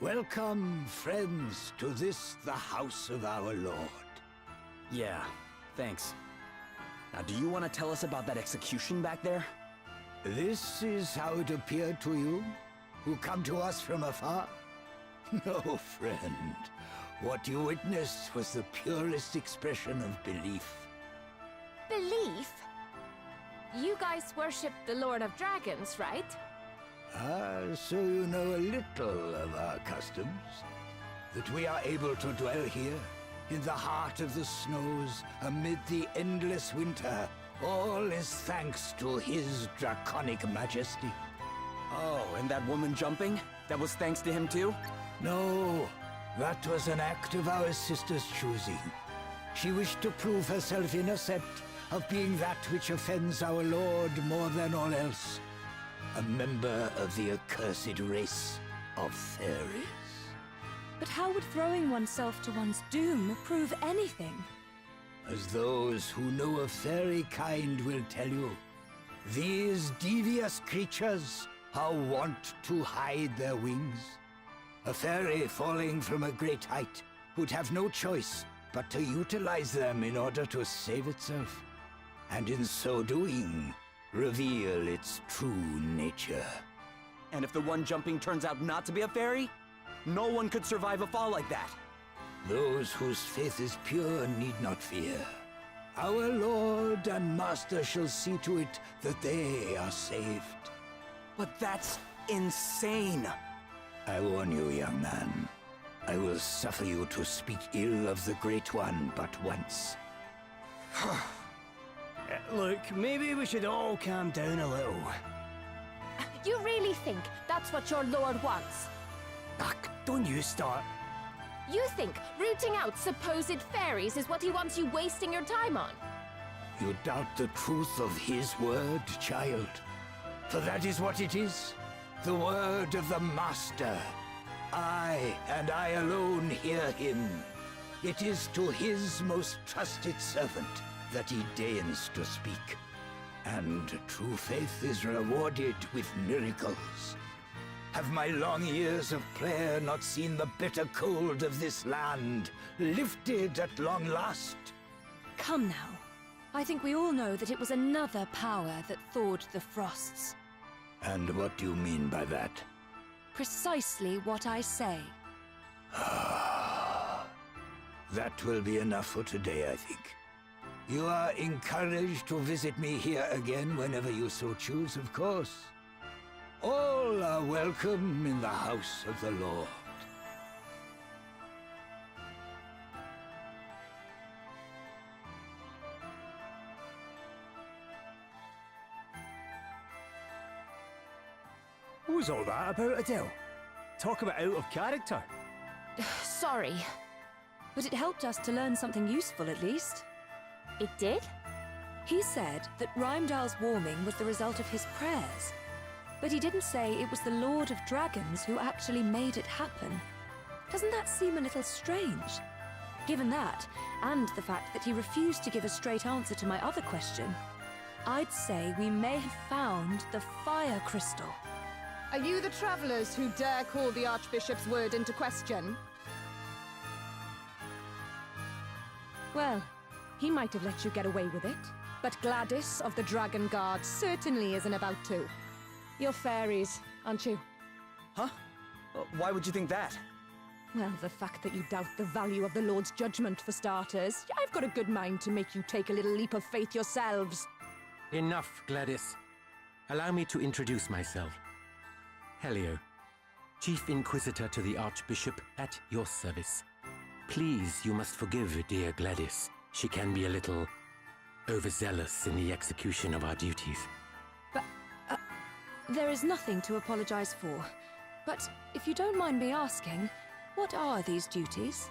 M: Welcome, friends, to this, the house of our Lord.
A: Yeah, thanks. Now, do you want to tell us about that execution back there?
M: This is how it appeared to you, who come to us from afar? No, friend. What you witnessed was the purest expression of belief.
F: Belief? You guys worship the Lord of Dragons, right?
M: Ah, so you know a little of our customs. That we are able to dwell here, in the heart of the snows, amid the endless winter. All is thanks to his draconic majesty.
A: Oh, and that woman jumping? That was thanks to him too?
M: No, that was an act of our sister's choosing. She wished to prove herself innocent of being that which offends our Lord more than all else. A member of the accursed race of fairies.
I: But how would throwing oneself to one's doom prove anything?
M: As those who know of fairy kind will tell you, these devious creatures are wont to hide their wings. A fairy falling from a great height would have no choice but to utilize them in order to save itself, and in so doing, reveal its true nature.
A: And if the one jumping turns out not to be a fairy, no one could survive a fall like that.
M: Those whose faith is pure need not fear. Our Lord and Master shall see to it that they are saved.
A: But that's insane!
M: I warn you, young man. I will suffer you to speak ill of the Great One but once.
B: Look, maybe we should all calm down a little.
F: You really think that's what your Lord wants?
B: Ugh, don't you start.
F: You think rooting out supposed fairies is what he wants you wasting your time on?
M: You doubt the truth of his word, child? For that is what it is. The word of the Master. I, and I alone, hear him. It is to his most trusted servant that he deigns to speak. And true faith is rewarded with miracles. Have my long years of prayer not seen the bitter cold of this land lifted at long last?
I: Come now. I think we all know that it was another power that thawed the frosts.
M: And what do you mean by that?
I: Precisely what I say.
M: That will be enough for today, I think. You are encouraged to visit me here again whenever you so choose, of course. All are welcome in the house of the Lord.
B: What was all that about, Adele? Talk about out of character.
F: Sorry.
I: But it helped us to learn something useful, at least.
F: It did?
I: He said that Rheimdall's warming was the result of his prayers. But he didn't say it was the Lord of Dragons who actually made it happen. Doesn't that seem a little strange? Given that, and the fact that he refused to give a straight answer to my other question, I'd say we may have found the Fire Crystal.
N: Are you the travelers who dare call the Archbishop's word into question? Well, he might have let you get away with it, but Gladys of the Dragon Guard certainly isn't about to. You're fairies, aren't you?
A: Huh? Why would you think that?
N: Well, the fact that you doubt the value of the Lord's judgment, for starters. I've got a good mind to make you take a little leap of faith yourselves.
L: Enough, Gladys. Allow me to introduce myself. Helio, Chief Inquisitor to the Archbishop, at your service. Please, you must forgive dear Gladys. She can be a little overzealous in the execution of our duties.
I: But, there is nothing to apologize for. But if you don't mind me asking, what are these duties?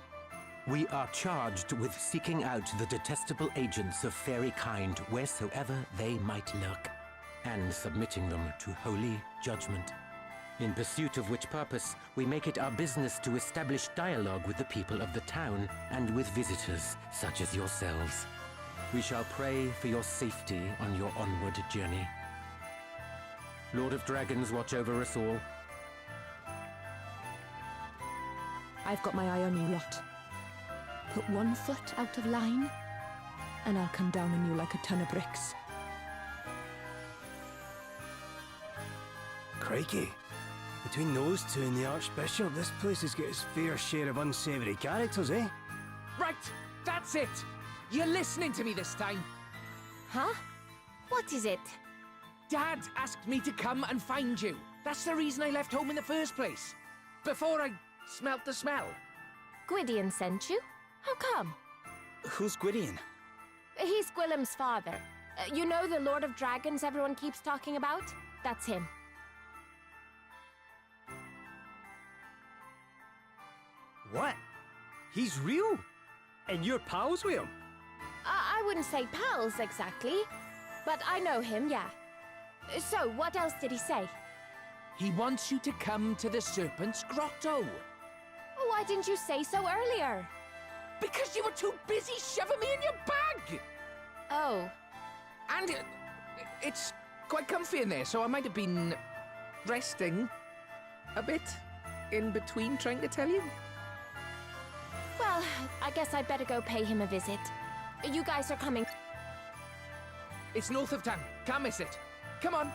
L: We are charged with seeking out the detestable agents of fairy kind wheresoever they might lurk, and submitting them to holy judgment. In pursuit of which purpose, we make it our business to establish dialogue with the people of the town and with visitors such as yourselves. We shall pray for your safety on your onward journey. Lord of Dragons, watch over us all.
N: I've got my eye on you lot. Put one foot out of line, and I'll come down on you like a ton of bricks.
B: Crikey. Between those two and the Archbishop, this place has got its fair share of unsavoury characters, eh?
J: Right, that's it. You're listening to me this time.
F: Huh? What is it?
J: Dad asked me to come and find you. That's the reason I left home in the first place. Before I smelt the smell.
F: Gwydion sent you? How come?
A: Who's Gwydion?
F: He's Gwilym's father. You know the Lord of Dragons everyone keeps talking about? That's him.
B: What? He's real? And you're pals with him?
F: I wouldn't say pals exactly, but I know him, yeah. So, what else did he say?
J: He wants you to come to the Serpent's Grotto.
F: Why didn't you say so earlier?
J: Because you were too busy shoving me in your bag!
F: Oh.
J: And it's quite comfy in there, so I might have been resting a bit in between trying to tell you.
F: Well, I guess I'd better go pay him a visit. You guys are coming.
J: It's north of town. Can't miss it. Come on.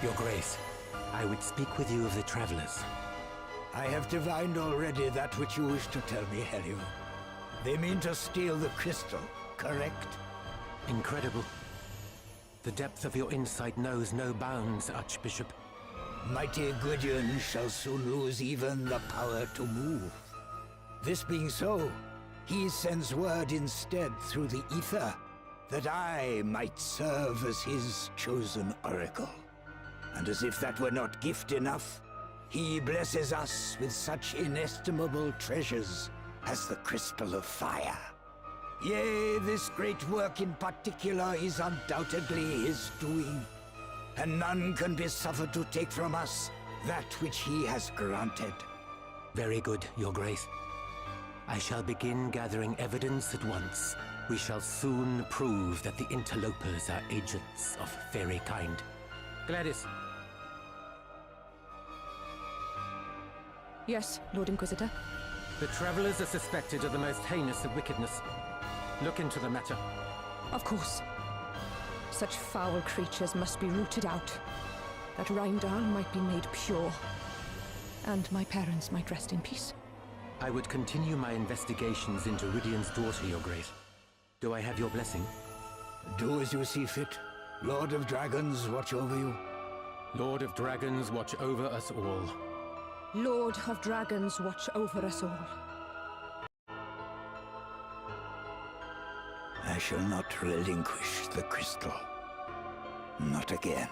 L: Your Grace, I would speak with you of the travelers.
M: I have divined already that which you wish to tell me, Helio. They mean to steal the crystal, correct?
L: Incredible. The depth of your insight knows no bounds, Archbishop.
M: Mighty Gwydion shall soon lose even the power to move. This being so, he sends word instead through the ether that I might serve as his chosen oracle. And as if that were not gift enough, he blesses us with such inestimable treasures as the Crystal of Fire. Yea, this great work in particular is undoubtedly his doing, and none can be suffered to take from us that which he has granted.
L: Very good, Your Grace. I shall begin gathering evidence at once. We shall soon prove that the interlopers are agents of fairy kind. Gladys.
N: Yes, Lord Inquisitor.
L: The travelers are suspected of the most heinous of wickedness. Look into the matter.
N: Of course. Such foul creatures must be rooted out, that Rheimdall might be made pure, and my parents might rest in peace.
L: I would continue my investigations into Rydion's daughter, Your Grace. Do I have your blessing?
M: Do as you see fit. Lord of Dragons, watch over you.
L: Lord of Dragons, watch over us all.
N: Lord of Dragons, watch over us all.
M: I shall not relinquish the crystal. Not again.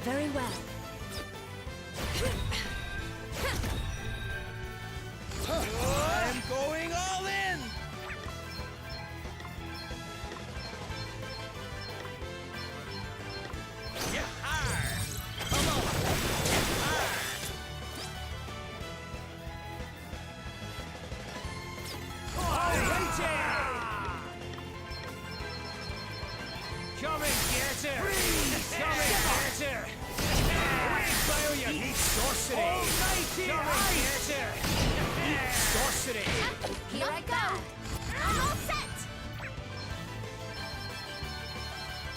F: Very well.
G: I'm going all in! Come on! Come and get her! Come and get her! Fire your heat sorcery! Come and get her! Heat sorcery!
F: Here I go! I'm all set!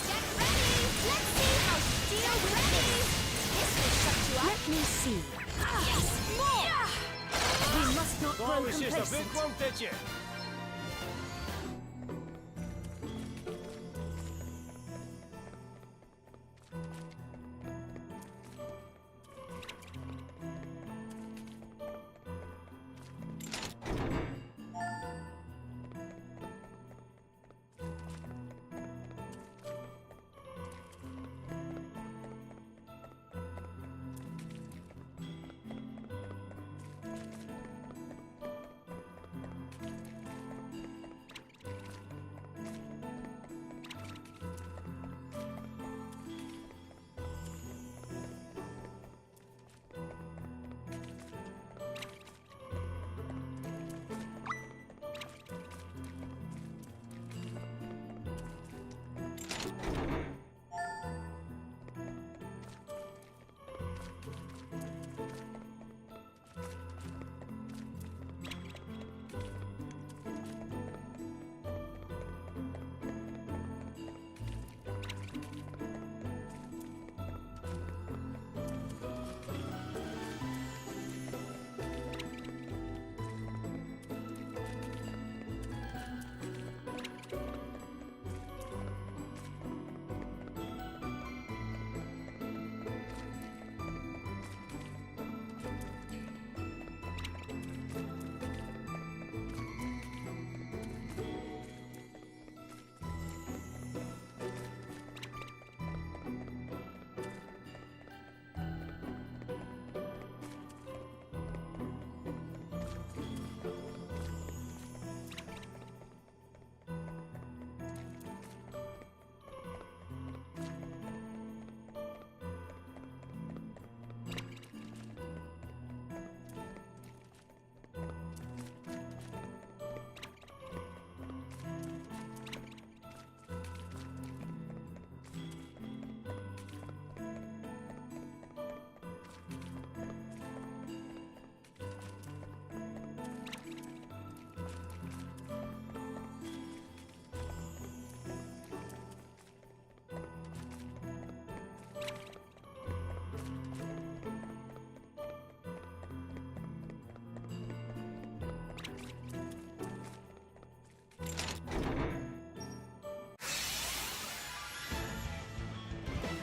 F: Get ready! Let's see how steel ready! This will shut you up! Let me see. Yes! More! We must not grow
G: was just a big
F: complacent.
G: one, did you?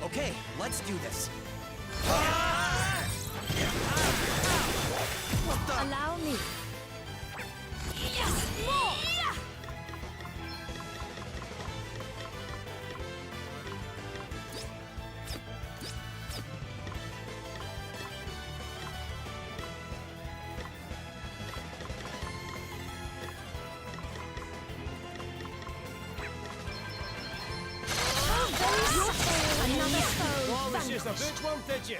E: Okay, let's do this.
F: What the? Allow me. Yes! More! Another foe
G: What was just a
F: vanquished.
G: big one, did you?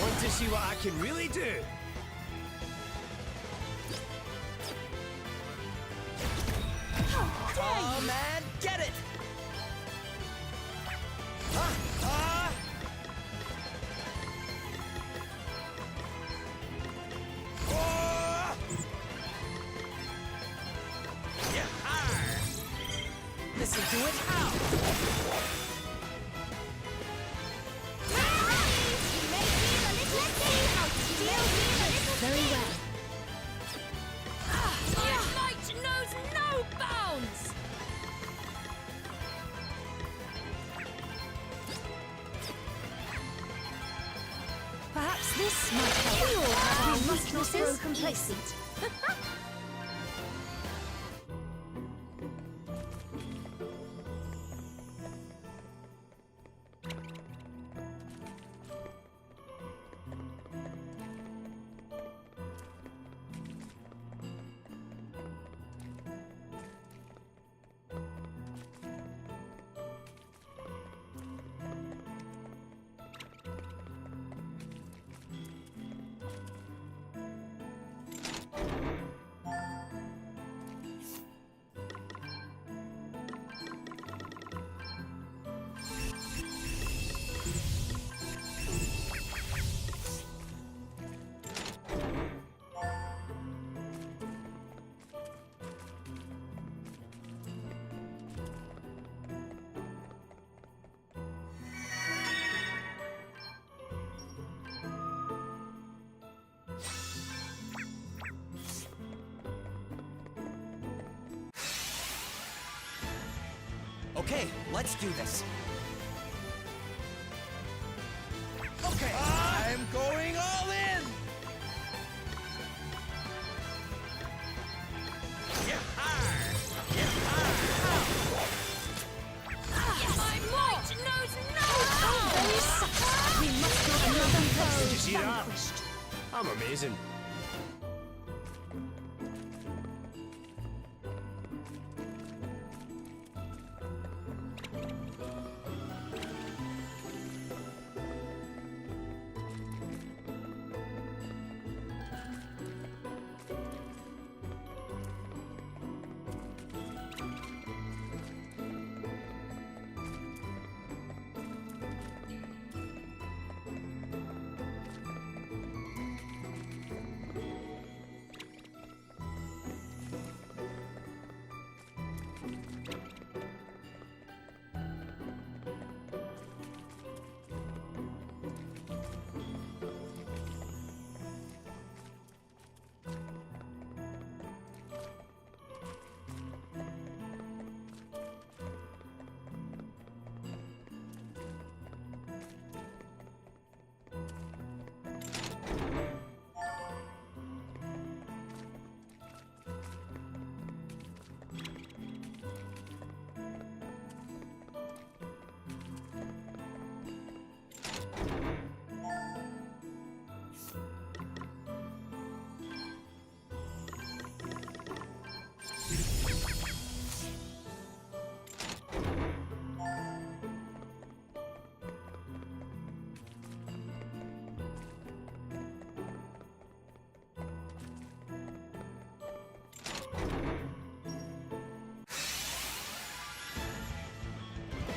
G: Want to see what I can really do?
K: Oh, man, get it!
G: Listen to it how?
F: Very well. Your might knows no bounds!
I: Perhaps this might help.
F: We all have our
I: We must not
F: weaknesses.
I: grow complacent.
K: Okay, let's do this.
G: Okay, I'm going all in!
F: My might knows no bounds!
I: We must not another foe
G: Did you see that?
I: vanquished.
G: I'm amazing.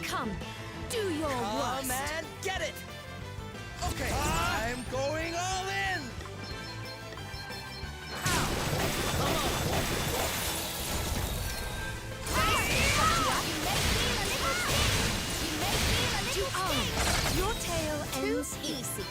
F: Come, do your
K: Oh,
F: worst.
K: man, get it!
G: Okay, I'm going all in!
F: To arms. Your tail ends easy.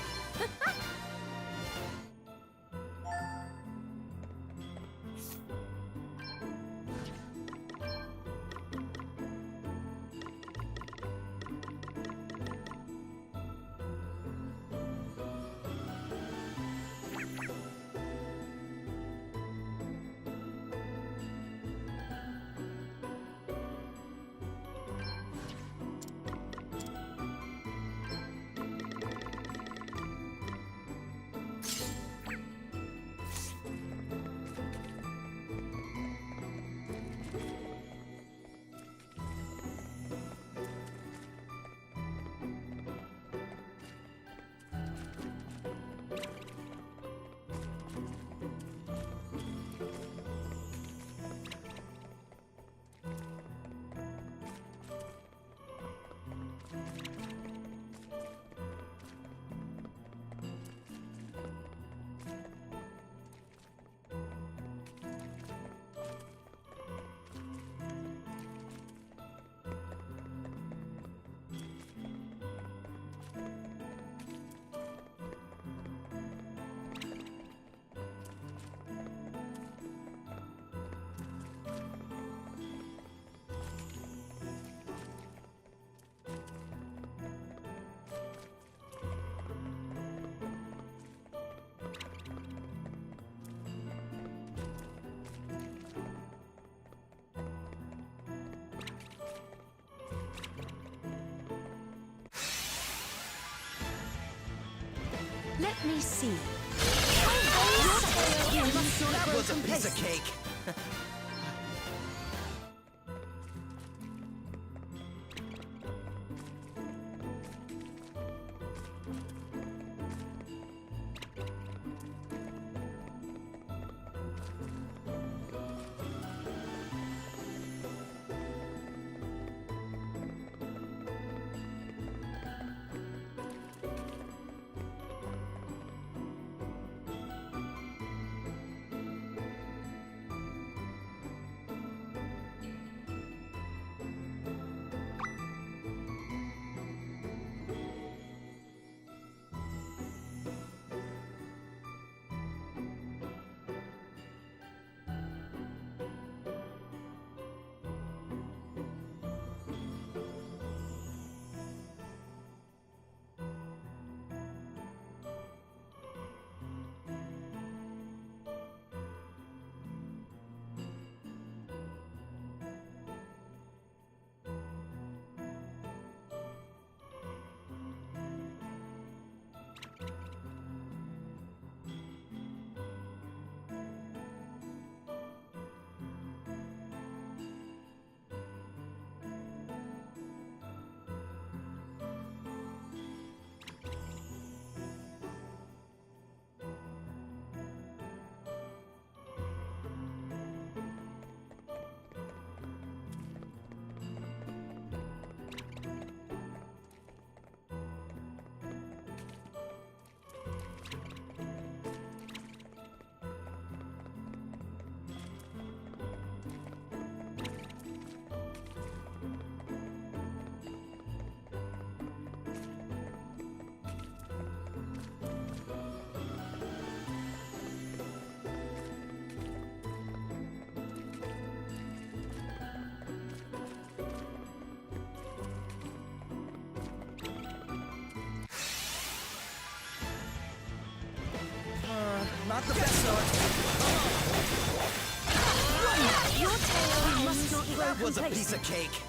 F: Let me see.
E: That was a piece of cake. Not the best sort.
F: Your tail must not grow
E: That was a
F: complacent.
E: piece of cake.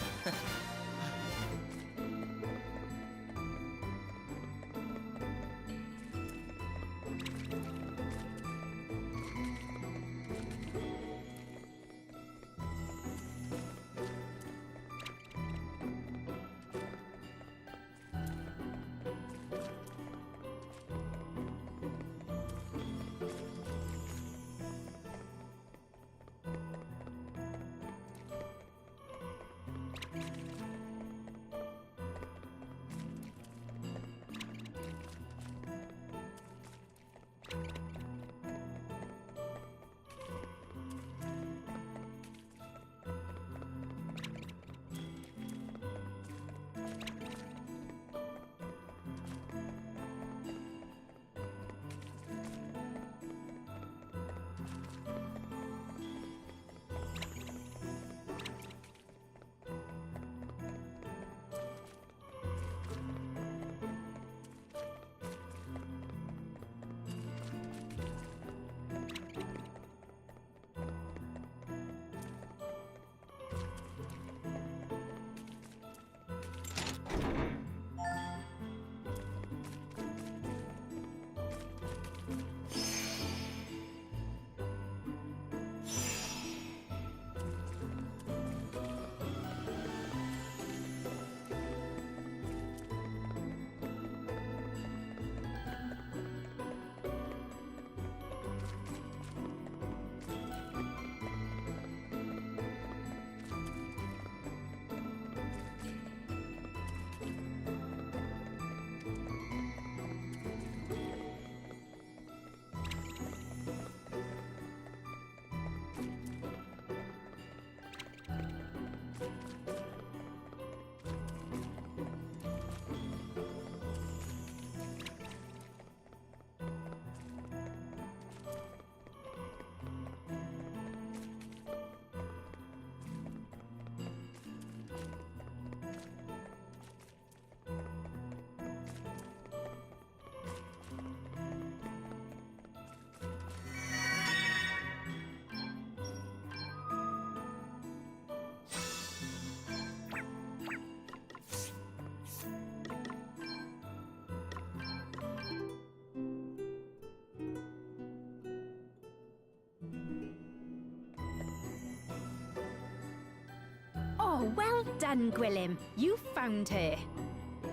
F: Well done, Gwilym. You found her.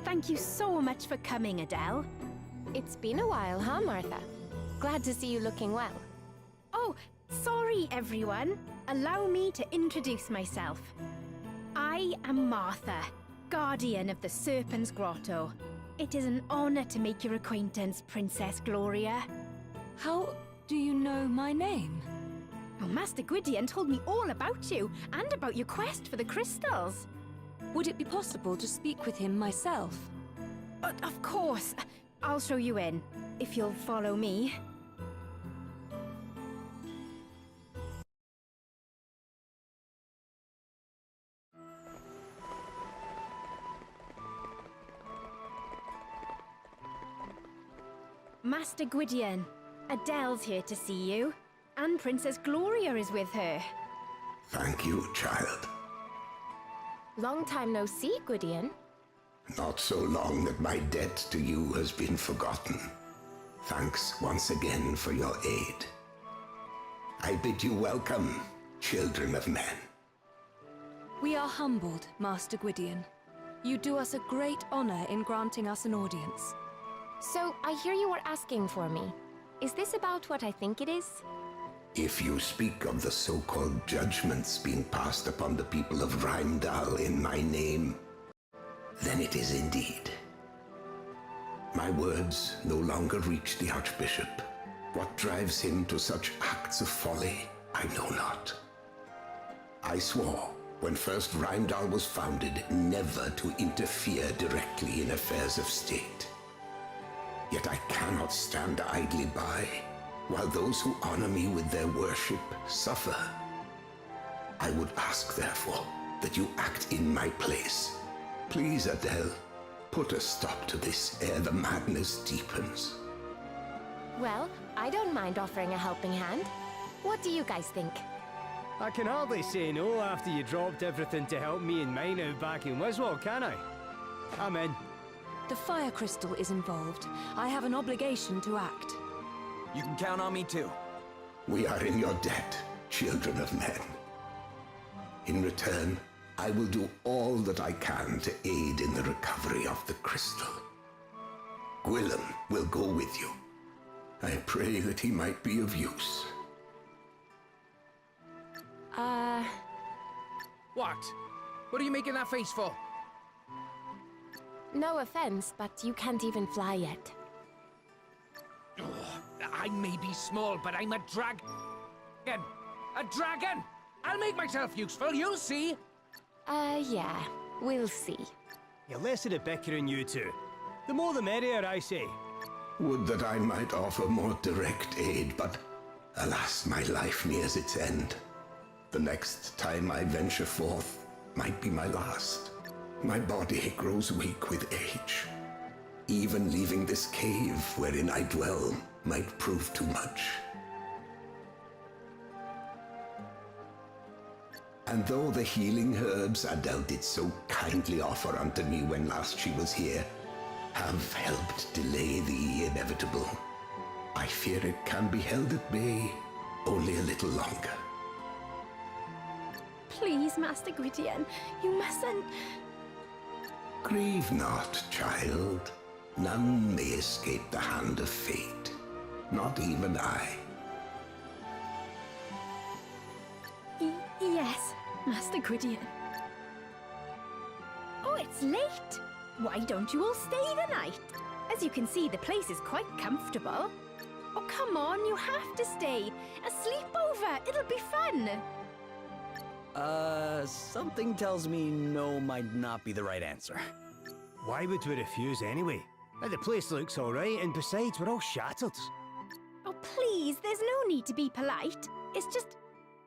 F: Thank you so much for coming, Adele.
O: It's been a while, huh, Martha? Glad to see you looking well.
F: Oh, sorry, everyone. Allow me to introduce myself. I am Martha, guardian of the Serpent's Grotto. It is an honor to make your acquaintance, Princess Gloria.
I: How do you know my name?
F: Oh, Master Gwydion told me all about you and about your quest for the crystals.
I: Would it be possible to speak with him myself?
F: Of course. I'll show you in, if you'll follow me. Master Gwydion, Adele's here to see you. And Princess Gloria is with her.
D: Thank you, child.
O: Long time no see, Gwydion.
D: Not so long that my debt to you has been forgotten. Thanks once again for your aid. I bid you welcome, children of men.
I: We are humbled, Master Gwydion. You do us a great honor in granting us an audience.
O: So, I hear you were asking for me. Is this about what I think it is?
D: If you speak of the so-called judgments being passed upon the people of Rheimdall in my name, then it is indeed. My words no longer reach the Archbishop. What drives him to such acts of folly, I know not. I swore, when first Rheimdall was founded, never to interfere directly in affairs of state. Yet I cannot stand idly by, while those who honor me with their worship suffer. I would ask, therefore, that you act in my place. Please, Adele, put a stop to this ere the madness deepens.
O: Well, I don't mind offering a helping hand. What do you guys think?
B: I can hardly say no after you dropped everything to help me and mine out back in Wiswall, can I? I'm in.
I: The fire crystal is involved. I have an obligation to act.
E: You can count on me too.
D: We are in your debt, children of men. In return, I will do all that I can to aid in the recovery of the crystal. Gwilym will go with you. I pray that he might be of use.
J: What? What are you making that face for?
O: No offense, but you can't even fly yet.
J: I may be small, but I'm a dragon. A dragon! I'll make myself useful, you'll see.
O: Yeah. We'll see.
B: You're less of the bickering, you two. The more the merrier, I say.
D: Would that I might offer more direct aid, but alas, my life nears its end. The next time I venture forth might be my last. My body grows weak with age. Even leaving this cave wherein I dwell might prove too much. And though the healing herbs Adele did so kindly offer unto me when last she was here have helped delay the inevitable, I fear it can be held at bay only a little longer.
F: Please, Master Gwydion, you mustn't.
D: Grieve not, child. None may escape the hand of fate. Not even I.
F: Yes, Master Gwydion. Oh, it's late. Why don't you all stay the night? As you can see, the place is quite comfortable. Oh, come on, you have to stay. A sleepover, it'll be fun.
A: Something tells me no might not be the right answer.
B: Why would we refuse anyway? The place looks alright, and besides, we're all shattered.
F: Oh, please, there's no need to be polite. It's just,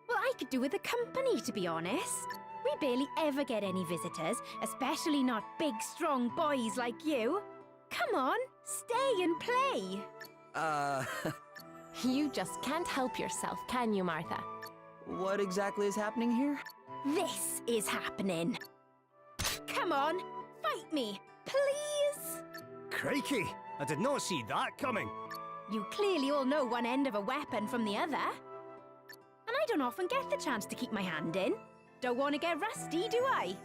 F: well, I could do with the company, to be honest. We barely ever get any visitors, especially not big, strong boys like you. Come on, stay and play.
O: You just can't help yourself, can you, Martha?
A: What exactly is happening here?
F: This is happening. Come on, fight me, please.
B: Crikey! I did not see that coming.
F: You clearly all know one end of a weapon from the other. And I don't often get the chance to keep my hand in. Don't want to get rusty, do I?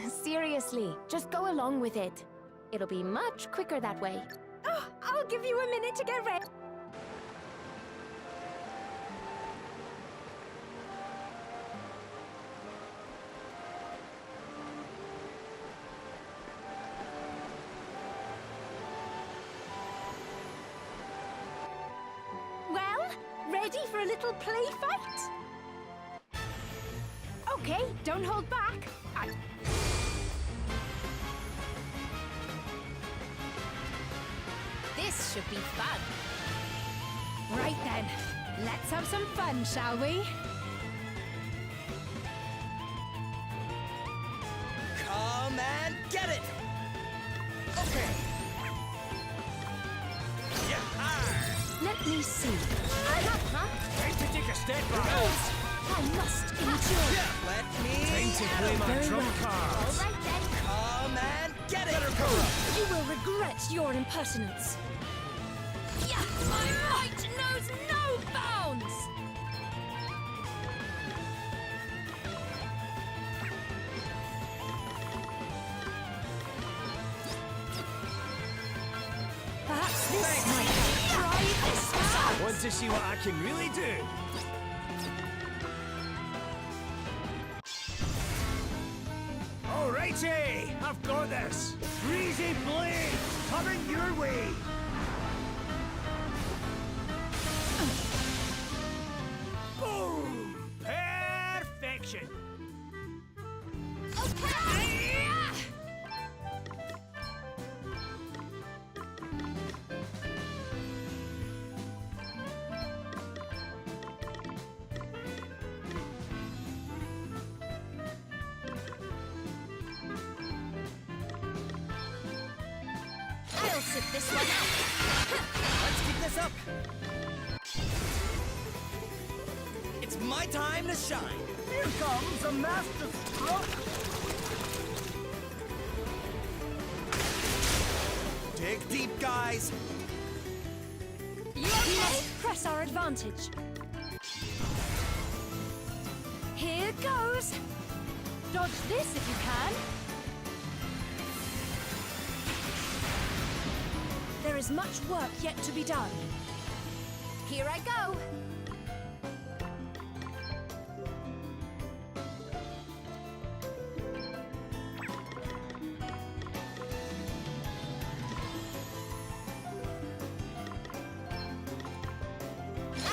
O: Seriously, just go along with it. It'll be much quicker that way.
F: Oh, I'll give you a minute to get ready. Well, ready for a little play fight? Okay, don't hold back. This should be fun. Right then, let's have some fun, shall we?
G: Come and get it! Okay.
I: Let me see.
G: Time to take a step back.
F: I must endure.
G: Let me...
B: Time to play my
I: Very
B: trump
I: well.
B: cards.
F: All right then.
G: Come and get it!
F: You will regret your impertinence. Yeah, my might knows no bounds!
I: Perhaps this might help.
F: Try this out!
B: Want to see what I can really do? Alrighty, I've got this. Breezy blade, coming your way. Boom! Perfection.
F: Okay! I'll sit this one out.
G: Let's keep this up. It's my time to shine.
B: Here comes a master stroke.
G: Dig deep, guys.
F: You must press our advantage. Here goes. Dodge this if you can. There is much work yet to be done. Here I go.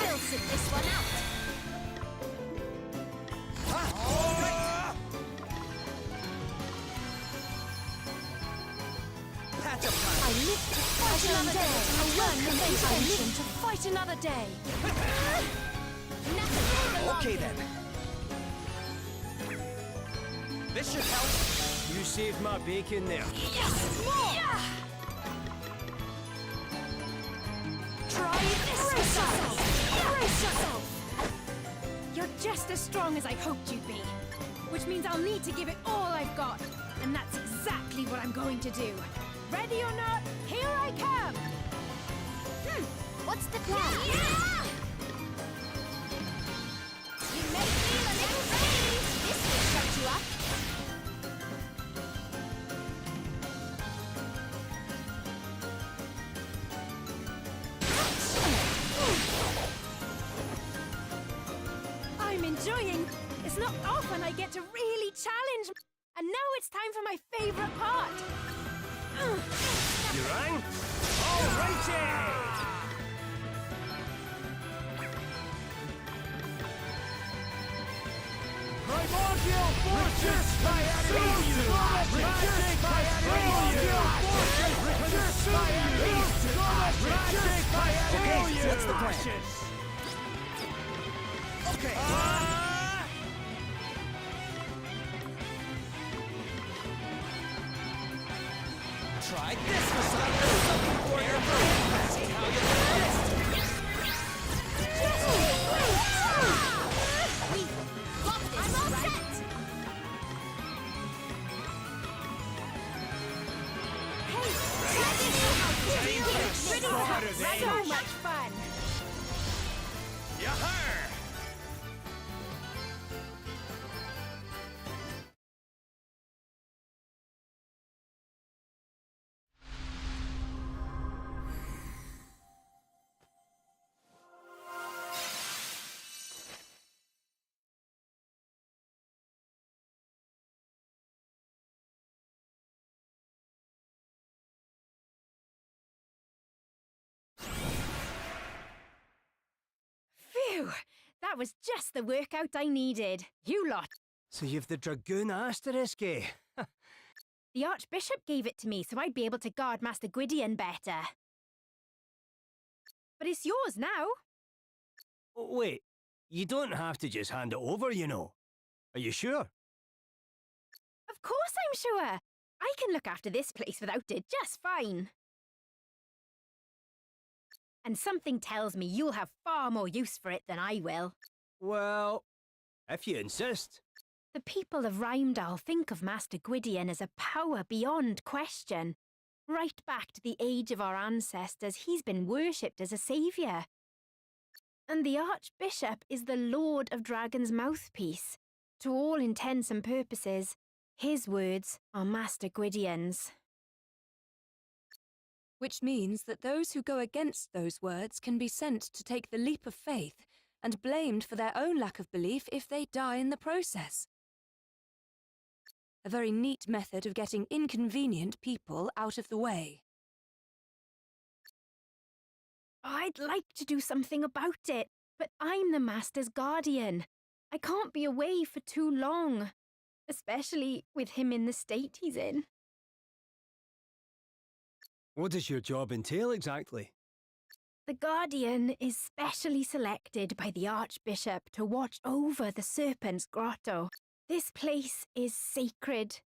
F: I'll sit this one out.
G: Patch up time.
F: I live to fight another day. I live to fight another day.
G: Okay then. This should help.
B: You saved my bacon there.
F: Yes! More! Try this! Brace yourself! Brace yourself! You're just as strong as I hoped you'd be. Which means I'll need to give it all I've got. And that's exactly what I'm going to do. Ready or not, here I come!
O: What's the plan?
F: Yeah! You may feel a little ready. This will shut you up. I'm enjoying. It's not often I get to really challenge. And now it's time for my favorite part.
B: You rang? Alrighty! Primordial forces by enemies! Magic by enemies! Magic by enemies! Magic by enemies!
G: Okay, what's the plan? Okay. Try this for something for your brain. See how you like this.
F: I'm all set! Hey, so much fun! Phew! That was just the workout I needed. You lot.
B: So you've the Dragoon Asterisk, eh?
F: The Archbishop gave it to me so I'd be able to guard Master Gwydion better. But it's yours now.
B: Wait, you don't have to just hand it over, you know. Are you sure?
F: Of course I'm sure. I can look after this place without it just fine. And something tells me you'll have far more use for it than I will.
B: Well, if you insist.
F: The people of Rymdal think of Master Gwydion as a power beyond question. Right back to the age of our ancestors, he's been worshipped as a saviour. And the Archbishop is the Lord of Dragon's mouthpiece. To all intents and purposes, his words are Master Gwydion's.
I: Which means that those who go against those words can be sent to take the leap of faith and blamed for their own lack of belief if they die in the process. A very neat method of getting inconvenient people out of the way.
F: I'd like to do something about it, but I'm the Master's guardian. I can't be away for too long, especially with him in the state he's in.
B: What does your job entail exactly?
F: The Guardian is specially selected by the Archbishop to watch over the Serpent's Grotto. This place is sacred.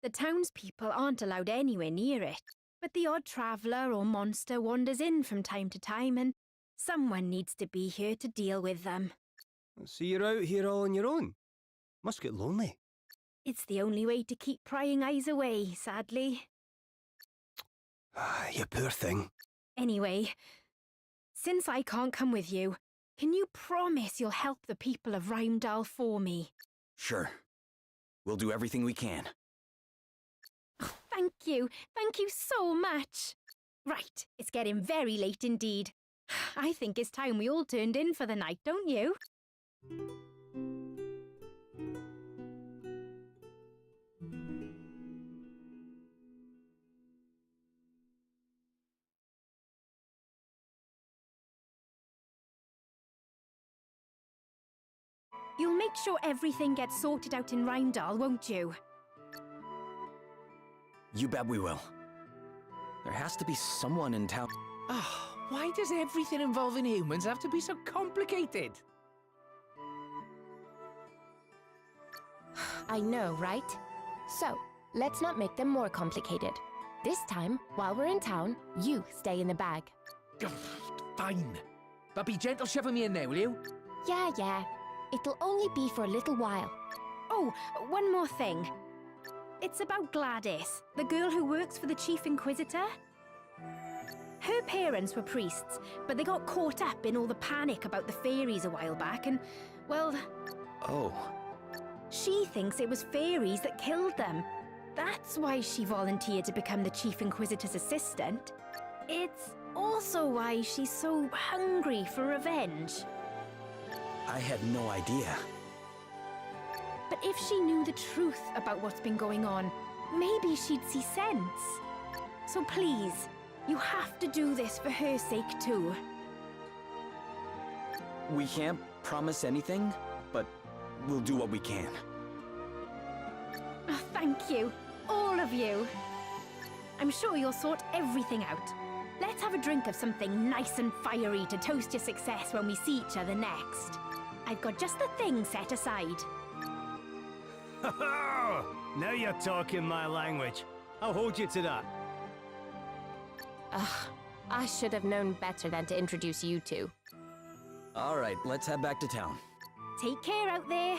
F: The townspeople aren't allowed anywhere near it, but the odd traveller or monster wanders in from time to time, and someone needs to be here to deal with them.
B: So you're out here all on your own? Must get lonely.
F: It's the only way to keep prying eyes away, sadly.
B: You poor thing.
F: Anyway, since I can't come with you, can you promise you'll help the people of Rymdal for me?
A: Sure. We'll do everything we can.
F: Oh, thank you. Thank you so much. Right, it's getting very late indeed. I think it's time we all turned in for the night, don't you? You'll make sure everything gets sorted out in Rymdal, won't you?
A: You bet we will. There has to be someone in town.
J: Oh, why does everything involving humans have to be so complicated?
O: I know, right? So, let's not make them more complicated. This time, while we're in town, you stay in the bag.
J: Fine. But be gentle shoving me in there, will you?
O: Yeah. It'll only be for a little while.
F: Oh, one more thing. It's about Gladys, the girl who works for the Chief Inquisitor. Her parents were priests, but they got caught up in all the panic about the fairies a while back, and, well...
A: Oh.
F: She thinks it was fairies that killed them. That's why she volunteered to become the Chief Inquisitor's assistant. It's also why she's so hungry for revenge.
A: I had no idea.
F: But if she knew the truth about what's been going on, maybe she'd see sense. So please, you have to do this for her sake too.
A: We can't promise anything, but we'll do what we can.
F: Oh, thank you, all of you. I'm sure you'll sort everything out. Let's have a drink of something nice and fiery to toast your success when we see each other next. I've got just the thing set aside.
B: Now you're talking my language. I'll hold you to that.
O: Ugh, I should have known better than to introduce you two.
A: All right, let's head back to town.
F: Take care out there.